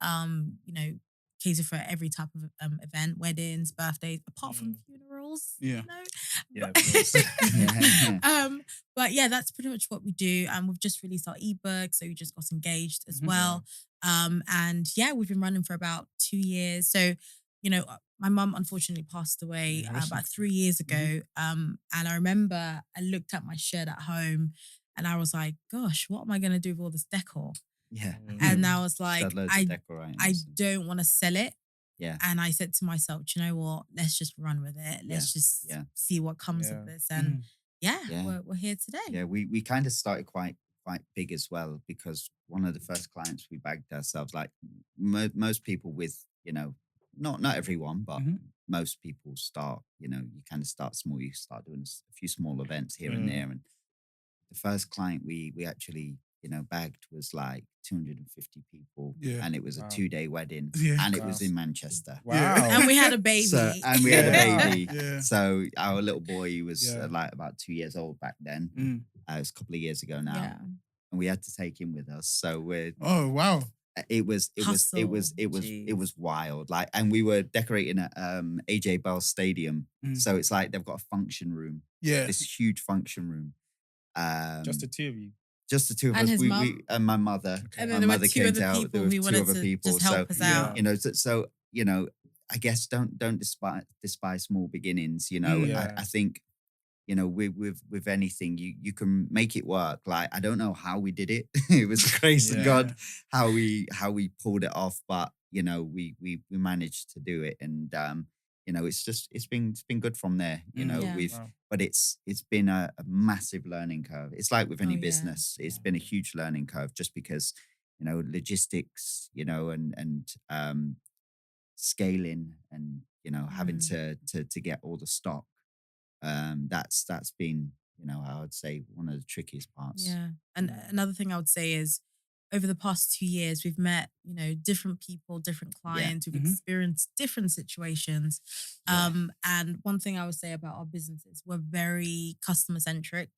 cater for every type of event, weddings, birthdays, apart from funerals. But yeah, that's pretty much what we do. And we've just released our ebook, so we just got engaged as well. And yeah, we've been running for about 2 years. So, my mum unfortunately passed away about 3 years ago. And I remember I looked at my shed at home and I was like, gosh, what am I going to do with all this decor? And I was like, I don't want to sell it. And I said to myself, do you know what? Let's just run with it. Let's just see what comes of this. And we're here today. Yeah, we kind of started quite big as well, because one of the first clients we bagged ourselves, like most people with, not everyone, but most people start, you kind of start small. You start doing a few small events here and there. And the first client we actually, bagged was like 250 people. And it was a 2-day wedding. And it was in Manchester. And we had a baby. So our little boy was like about 2 years old back then. It was a couple of years ago now. And we had to take him with us. So we're... Oh, wow. It was wild. Like, and we were decorating at AJ Bell Stadium. So it's like they've got a function room. This huge function room. Just the two of you? Just the two of us. His mum. And my mother. And then there were two other people who wanted to just help us out. So I guess don't despise small beginnings. I think, with anything, you can make it work. Like, I don't know how we did it. It was the grace of God how we pulled it off, but we managed to do it, and it's been good from there. But it's been a massive learning curve. It's like with any business, it's been a huge learning curve, just because logistics, and scaling, and having to get all the stock. That's been, I would say, one of the trickiest parts. And another thing I would say is, over the past 2 years, we've met, different people, different clients. We've experienced different situations. And one thing I would say about our businesses, we're very customer centric.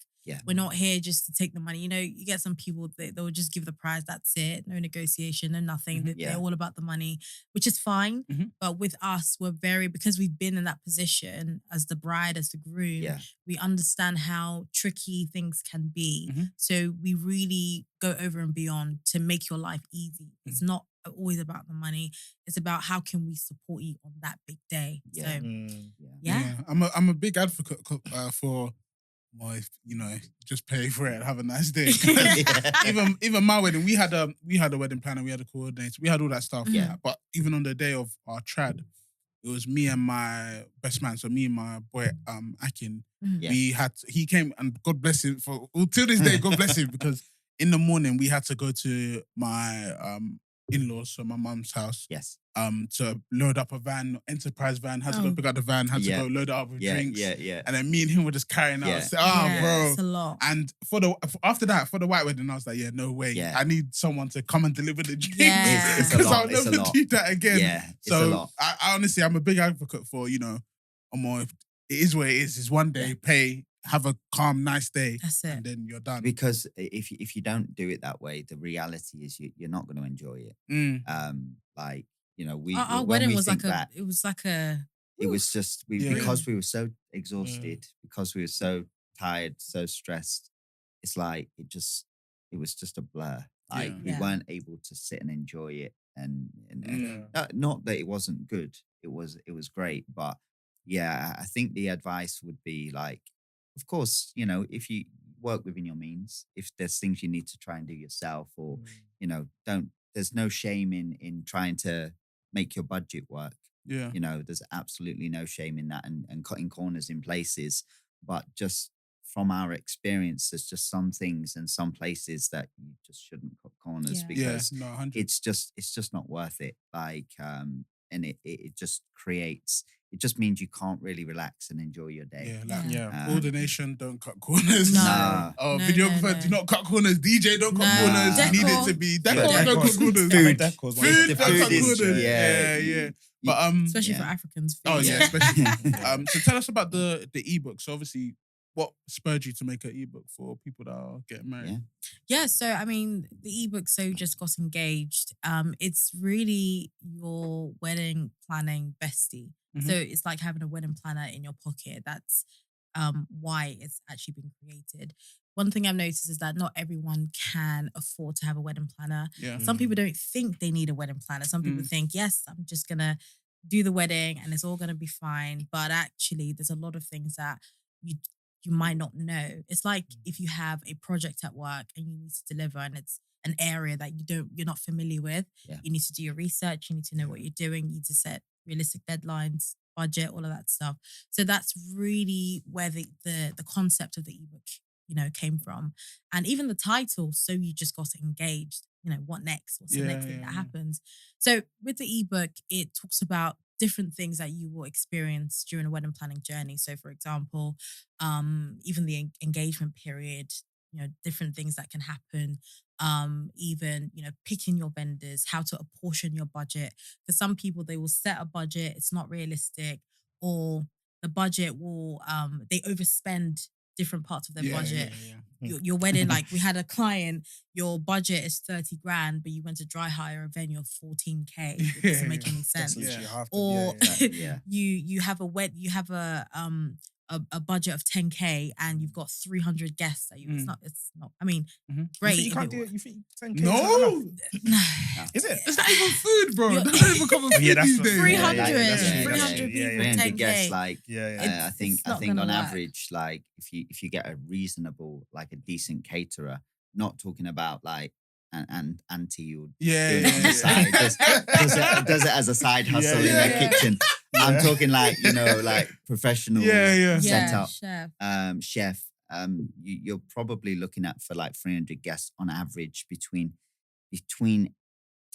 We're not here just to take the money. You get some people that they'll just give the prize. That's it. No negotiation, no nothing. They're all about the money, which is fine. But with us, because we've been in that position as the bride, as the groom, we understand how tricky things can be. So we really go over and beyond to make your life easy. It's not always about the money. It's about how can we support you on that big day. I'm a big advocate for... Well, just pay for it and have a nice day. Even my wedding, we had a wedding planner, we had a coordinator, we had all that stuff. But even on the day of our trad, it was me and my best man. So me and my boy Akin. He came, and God bless him till this day. God bless him, because in the morning we had to go to my in-laws, so my mum's house. To load up a van, enterprise van, had to go pick up the van, had to go load it up with drinks. And then me and him were just carrying out. Bro. It's a lot. And after that, for the white wedding, I was like, no way. I need someone to come and deliver the drinks. Because I'll never do that again. It's a lot. I honestly, I'm a big advocate for, it is what it is. It's one day, pay, have a calm, nice day. That's it. And then you're done. Because if you don't do it that way, the reality is you're not going to enjoy it. Our wedding was like because we were so exhausted, because we were so tired, so stressed. It's like it was just a blur. Like we weren't able to sit and enjoy it, and not that it wasn't good. It was great, but I think the advice would be like, of course, if you work within your means. If there's things you need to try and do yourself, or there's no shame in trying to make your budget work. Yeah. There's absolutely no shame in that, and cutting corners in places. But just from our experience, there's just some things and some places that you just shouldn't cut corners because it's just not worth it. And it just creates. It just means you can't really relax and enjoy your day. Coordination, don't cut corners. No. Videographer, do not cut corners. DJ, don't cut corners. Decor. You need it to be decor, don't cut corners. Food, don't cut corners. Yeah. But especially for Africans. Oh yeah, especially. So tell us about the ebook. So obviously, what spurred you to make an ebook for people that are getting married? Yeah, so I mean, the ebook So Just Got Engaged. It's really your wedding planning bestie. So it's like having a wedding planner in your pocket. That's why it's actually been created. One thing I've noticed is that not everyone can afford to have a wedding planner. Yeah. Some people don't think they need a wedding planner. Some people think, yes, I'm just going to do the wedding and it's all going to be fine. But actually, there's a lot of things that you might not know. It's like if you have a project at work and you need to deliver and it's an area that you're not familiar with. You need to do your research. You need to know what you're doing. You need to set realistic deadlines, budget, all of that stuff. So that's really where the concept of the ebook, came from. And even the title, So You Just Got Engaged, what next? What's the next thing that happens? So with the ebook, it talks about different things that you will experience during a wedding planning journey. So for example, even the engagement period, different things that can happen. Even, picking your vendors, how to apportion your budget. Because some people, they will set a budget, it's not realistic, or the budget will, they overspend different parts of their budget. Your wedding, like we had a client, your budget is 30 grand, but you went to dry hire a venue of 14K. It doesn't make any sense. Or you have a budget of 10K and you've got 300 guests that it's not I mean, great. You think you think 10K no is it? It's not even food, bro. It doesn't even cover food these days. 300 people, 10K. Guests, I think on average, like if you get a reasonable, like a decent caterer, not talking about like and auntie would do it on the side, does it as a side hustle in their kitchen. I'm talking like like professional setup, chef. You're probably looking at for like 300 guests on average between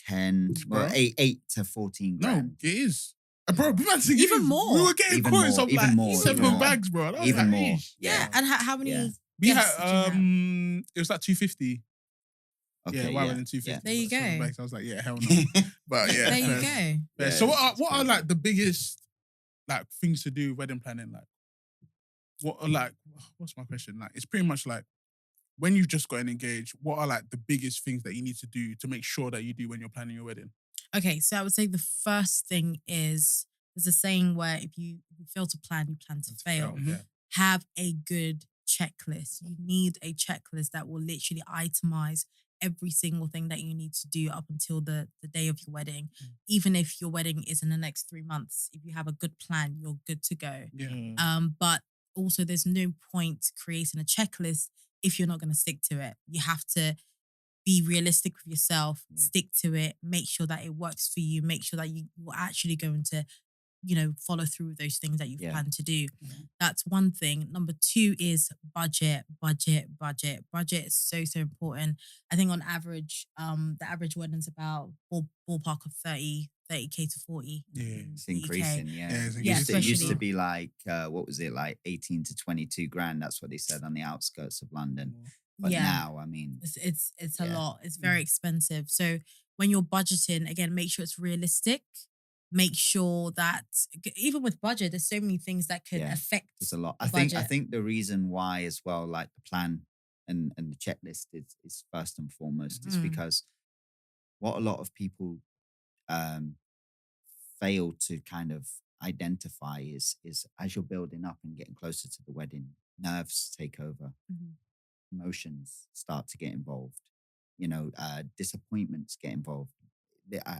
10, well, 8 to 14 grand. No, it is. Bro, even more. We were getting quotes of like more, 7 bags, bro. Even more. Yeah. And how many? We had it was like 250. Okay, why than 250? There you go. I was like, hell no. But there you go. Yeah. So what are like the biggest like things to do with wedding planning? Like, what's my question? Like, it's pretty much like when you've just gotten engaged, what are like the biggest things that you need to do to make sure that you do when you're planning your wedding? Okay, so I would say the first thing is there's a saying where if you fail to plan, you plan to fail. Have a good checklist. You need a checklist that will literally itemize every single thing that you need to do up until the day of your wedding. Even if your wedding is in the next 3 months, if you have a good plan, you're good to go. But also there's no point creating a checklist if you're not going to stick to it. You have to be realistic with yourself, stick to it, make sure that it works for you, make sure that you're actually going to follow through with those things that you've planned to do. That's one thing. Number 2 is budget. Budget is so important. I think on average, the average wedding's about ballpark of 30K to 40. It's increasing. It used to be like, what was it, like 18 to 22 grand? That's what they said on the outskirts of London. But now, I mean, it's a lot. It's very expensive. So when you're budgeting, again, make sure it's realistic. Make sure that even with budget, there's so many things that could affect. There's a lot. I think the reason why as well, like the plan and the checklist is first and foremost, is because what a lot of people fail to kind of identify is as you're building up and getting closer to the wedding, nerves take over, emotions start to get involved, disappointments get involved.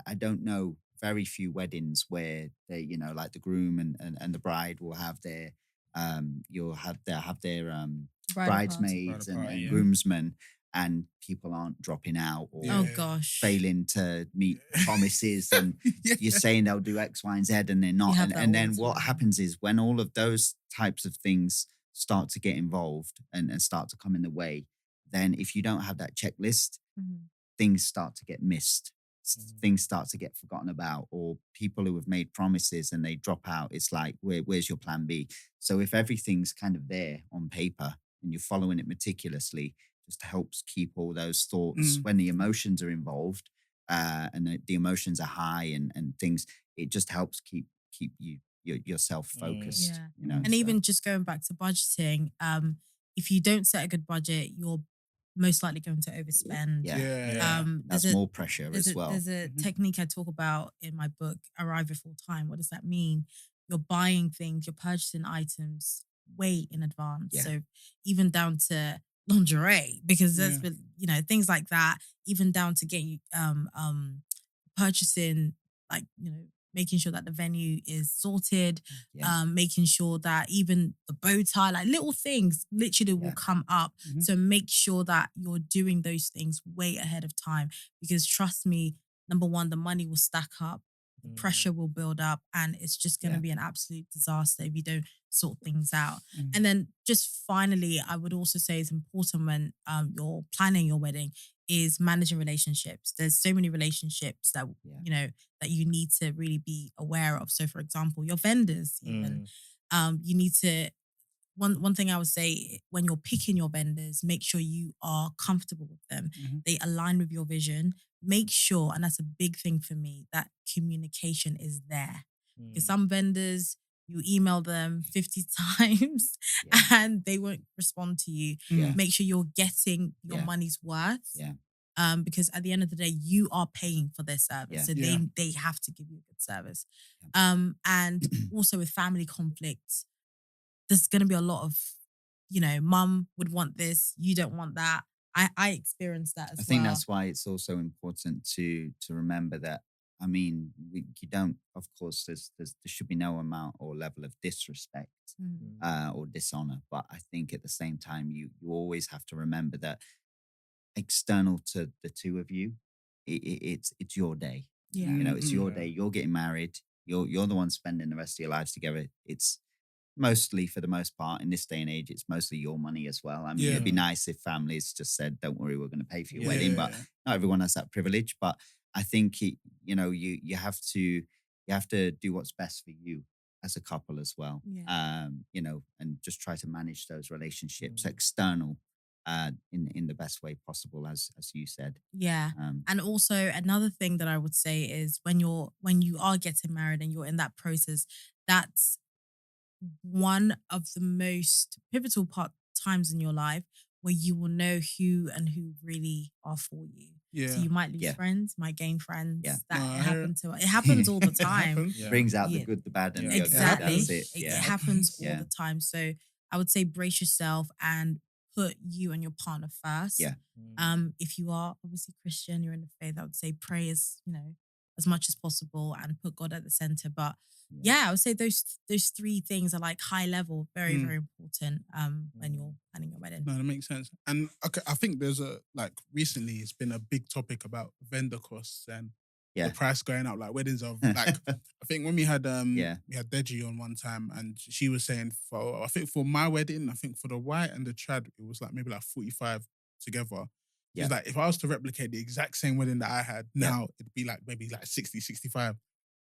I don't know very few weddings where they, like the groom and the bride will have their they'll have their Bridal bridesmaids Bridal party, and yeah. groomsmen, and people aren't dropping out or Oh gosh. failing to meet promises, and you're saying they'll do X, Y, and Z, and they're not. have that And all then the what time. happens is when all of those types of things start to get involved and start to come in the way, then if you don't have that checklist, Mhm. things start to get missed. Things start to get forgotten about, or people who have made promises and they drop out. It's like, where's your plan B? So if everything's kind of there on paper and you're following it meticulously, just helps keep all those thoughts when the emotions are involved, and the emotions are high and things. It just helps keep yourself focused. Yeah. You know, And even just going back to budgeting, if you don't set a good budget, you're most likely going to overspend. That's more pressure as well. There's a technique I talk about in my book, Arrive Before Time. What does that mean? You're buying things, you're purchasing items way in advance. Yeah. So even down to lingerie, because there's things like that, even down to getting purchasing, like, making sure that the venue is sorted, making sure that even the bow tie, like little things literally will come up. So make sure that you're doing those things way ahead of time, because trust me, number one, the money will stack up, the pressure will build up, and it's just going to be an absolute disaster if you don't sort things out. And then just finally, I would also say it's important when you're planning your wedding is managing relationships. There's so many relationships that, that you need to really be aware of. So for example, your vendors, even, you need to, one thing I would say, when you're picking your vendors, make sure you are comfortable with them. They align with your vision. Make sure, and that's a big thing for me, that communication is there. Because some vendors, you email them 50 times and they won't respond to you. Make sure you're getting your money's worth. Because at the end of the day, you are paying for their service. So they have to give you a good service. And also with family conflict, there's going to be a lot of, mum would want this, you don't want that. I experienced that as well. I think that's why it's also important to remember that, I mean, you don't, of course, there should be no amount or level of disrespect or dishonor. But I think at the same time, you always have to remember that external to the two of you, it's your day. It's your day. You're getting married. You're the one spending the rest of your lives together. It's mostly, for the most part, in this day and age, it's mostly your money as well. I mean, it'd be nice if families just said, "Don't worry, we're going to pay for your wedding," but not everyone has that privilege. But I think you have to do what's best for you as a couple as well. And just try to manage those relationships external in the best way possible, as you said. And also another thing that I would say is when you are getting married and you're in that process, that's one of the most pivotal times in your life where you will know who really are for you. So you might lose friends, might gain friends. That it happens all the time. Brings out the good, the bad, and the exactly. ugly. That's it. It happens all the time. So I would say brace yourself and put you and your partner first. If you are obviously Christian, you're in the faith, I would say pray as much as possible and put God at the center. But I would say those three things are like high level, very, very important when you're planning your wedding. No, that makes sense. And I think there's recently it's been a big topic about vendor costs and the price going up. Like weddings are like, I think when we had Deji on one time, and she was saying I think for my wedding, I think for the white and the trad, it was like maybe like 45 together. She's like, if I was to replicate the exact same wedding that I had now, it'd be like maybe like 60, 65.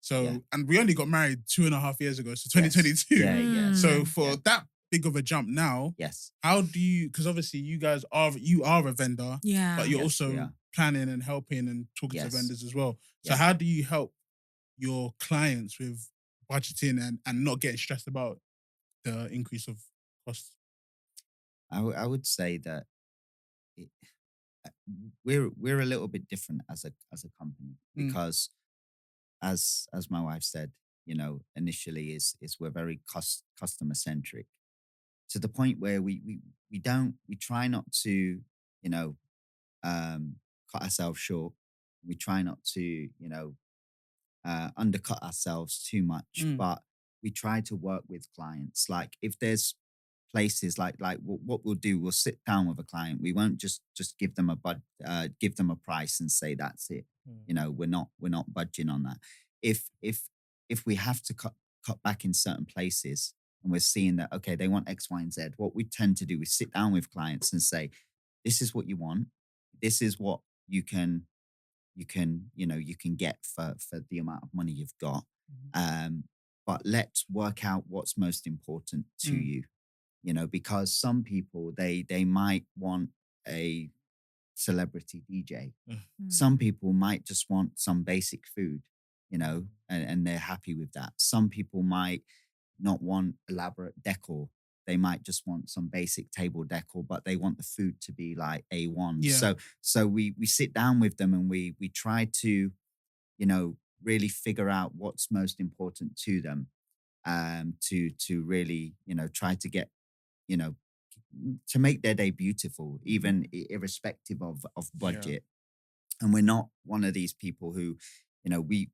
So, and we only got married 2.5 years ago, so 2022. So for that big of a jump now, how do you, because obviously you are a vendor, but you're also planning and helping and talking to vendors as well. So how do you help your clients with budgeting and not getting stressed about the increase of costs? I would say that we're a little bit different as a company, because as my wife said, initially is we're very customer centric, to the point where we try not to cut ourselves short. We try not to undercut ourselves too much, but we try to work with clients. Like if there's places like what we'll do, we'll sit down with a client. We won't just give them give them a price and say that's it. You know, we're not budging on that. If we have to cut back in certain places and we're seeing that, okay, they want X, Y, and Z, what we tend to do is sit down with clients and say, this is what you want. This is what you can get for the amount of money you've got. But let's work out what's most important to you. You know, because some people, they might want a celebrity DJ. Some people might just want some basic food, you know, and they're happy with that. Some people might not want elaborate decor. They might just want some basic table decor, but they want the food to be like A1. Yeah. So we sit down with them and we try to, you know, really figure out what's most important to them, to really, you know, try to get, you know, to make their day beautiful, even irrespective of budget. Yeah. And we're not one of these people who, you know, we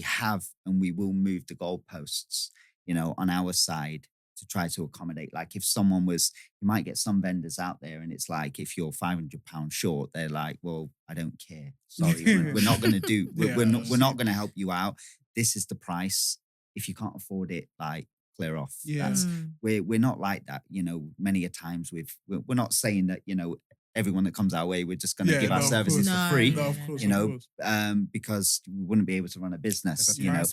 have and we will move the goalposts, you know, on our side to try to accommodate. Like if someone was, you might get some vendors out there and it's like, if you're £500 short, they're like, well, I don't care. Sorry, we're not going to do, we're not going to help you out. This is the price. If you can't afford it, like, clear off. Yeah. We're not like that, you know. Many a times we're not saying that, you know, everyone that comes our way, we're just going to give our services for free, you know, because we wouldn't be able to run a business, you know.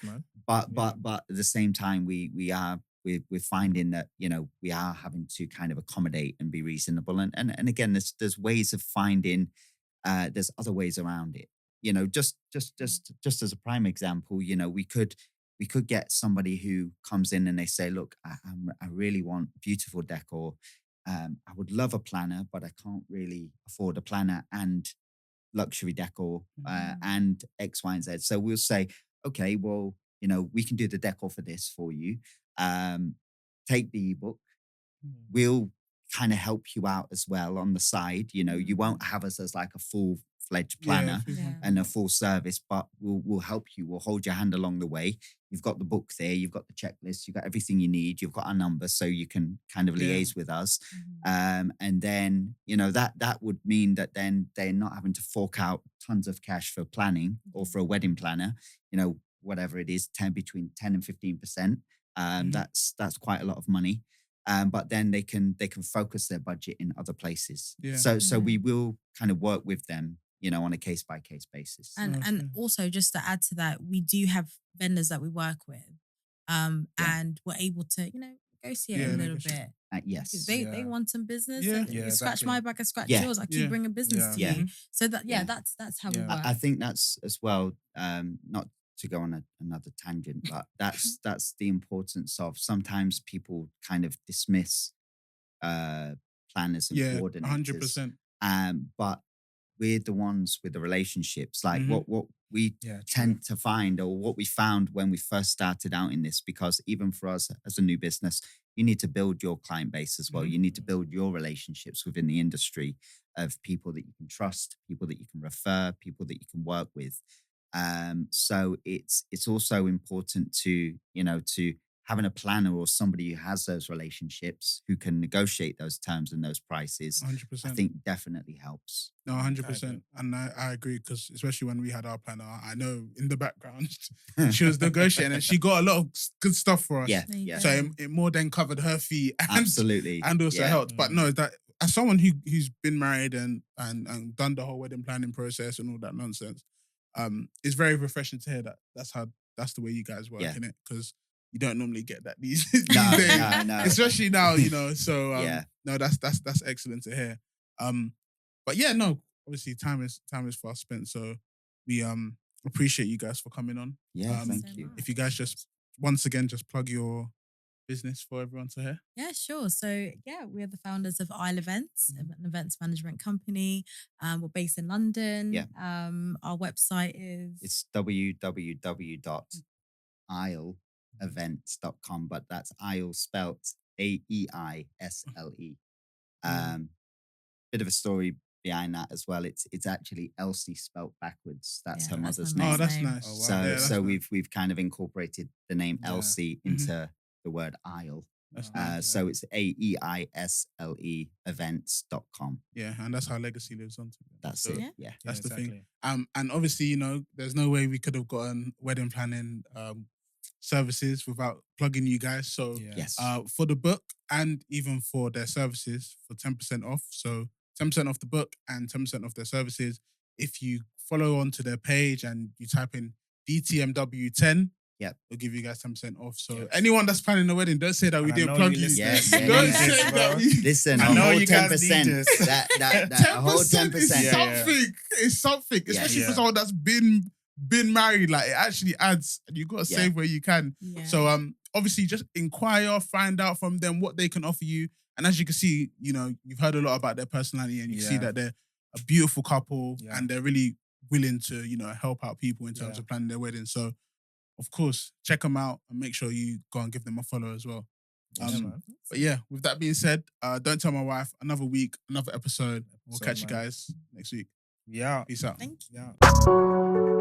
But at the same time, we're finding that, you know, we are having to kind of accommodate and be reasonable. And again, there's ways of finding, there's other ways around it, you know. Just as a prime example, you know, we could get somebody who comes in and they say, look, I really want beautiful decor. I would love a planner, but I can't really afford a planner and luxury decor and X, Y, and Z. So we'll say, okay, well, you know, we can do the decor for this for you. Take the ebook. We'll kind of help you out as well on the side. You know, you won't have us as like a full-fledged planner and a full service, but we'll help you. We'll hold your hand along the way. You've got the book there. You've got the checklist. You've got everything you need. You've got our number, so you can kind of liaise with us. And then, you know, that would mean that then they're not having to fork out tons of cash for planning or for a wedding planner, you know, whatever it is, between 10 and 15%. That's quite a lot of money. But then they can focus their budget in other places. Yeah. So we will kind of work with them, you know, on a case by case basis. And also just to add to that, we do have vendors that we work with, and we're able to, you know, negotiate a little bit. Yes, they want some business. You scratch my back, I scratch yours. I keep bringing business to you. So that that's how we work. I think that's as well. Not to go on another tangent, but that's the importance of, sometimes people kind of dismiss planners and coordinators. 100%. But we're the ones with the relationships. Like what we tend to find, or what we found when we first started out in this, because even for us as a new business, you need to build your client base as well. You need to build your relationships within the industry of people that you can trust, people that you can refer, people that you can work with. So it's also important to, you know, to having a planner or somebody who has those relationships, who can negotiate those terms and those prices. 100%. I think definitely helps. No, 100%. And I agree, because especially when we had our planner, I know in the background she was negotiating and she got a lot of good stuff for us. Yeah. So it more than covered her fee and, absolutely, and also helped. But no, that as someone who's been married and done the whole wedding planning process and all that nonsense, it's very refreshing to hear that that's the way you guys work in it, because you don't normally get that these days. No. Especially now, you know. So no, that's excellent to hear. But yeah, no, obviously time is fast spent. So we appreciate you guys for coming on. Yeah, thank you. If you guys just once again just plug your business for everyone to hear. Yeah, sure. So we're the founders of Aeisle Events, an events management company. We're based in London. Yeah. Our website is, it's www.aeisleevents.com, but that's Aeisle spelt AEISLE. Bit of a story behind that as well. It's actually Elsie spelt backwards. That's her mother's my name. Oh, that's name. nice. Oh, wow. So nice. we've kind of incorporated the name Yeah. Elsie into the word Aeisle. That's nice. So it's AEISLE events.com. Yeah, and that's how legacy lives on. That's So it. Yeah. That's the exactly. thing. And obviously, there's no way we could have gotten wedding planning services without plugging you guys. So Yes. for the book and even for their services for 10% off. So 10% off the book and 10% off their services. If you follow onto their page and you type in DTMW10, it'll give you guys 10% off. So anyone that's planning a wedding, don't say that we didn't plug you. Yes. Don't say that we... Listen, I know a whole you guys 10%. need this. That a whole 10%. is something. It's something. Especially for someone that's been married. Like, it actually adds, and you got to save where you can. Yeah. So obviously just inquire, find out from them what they can offer you. And as you can see, you've heard a lot about their personality, and you can see that they're a beautiful couple and they're really willing to, help out people in terms of planning their wedding. So of course, check them out and make sure you go and give them a follow as well. But yeah, with that being said, Don't Tell My Wife, another week, another episode. We'll catch you guys next week. Yeah. Peace out. Thank you. Yeah.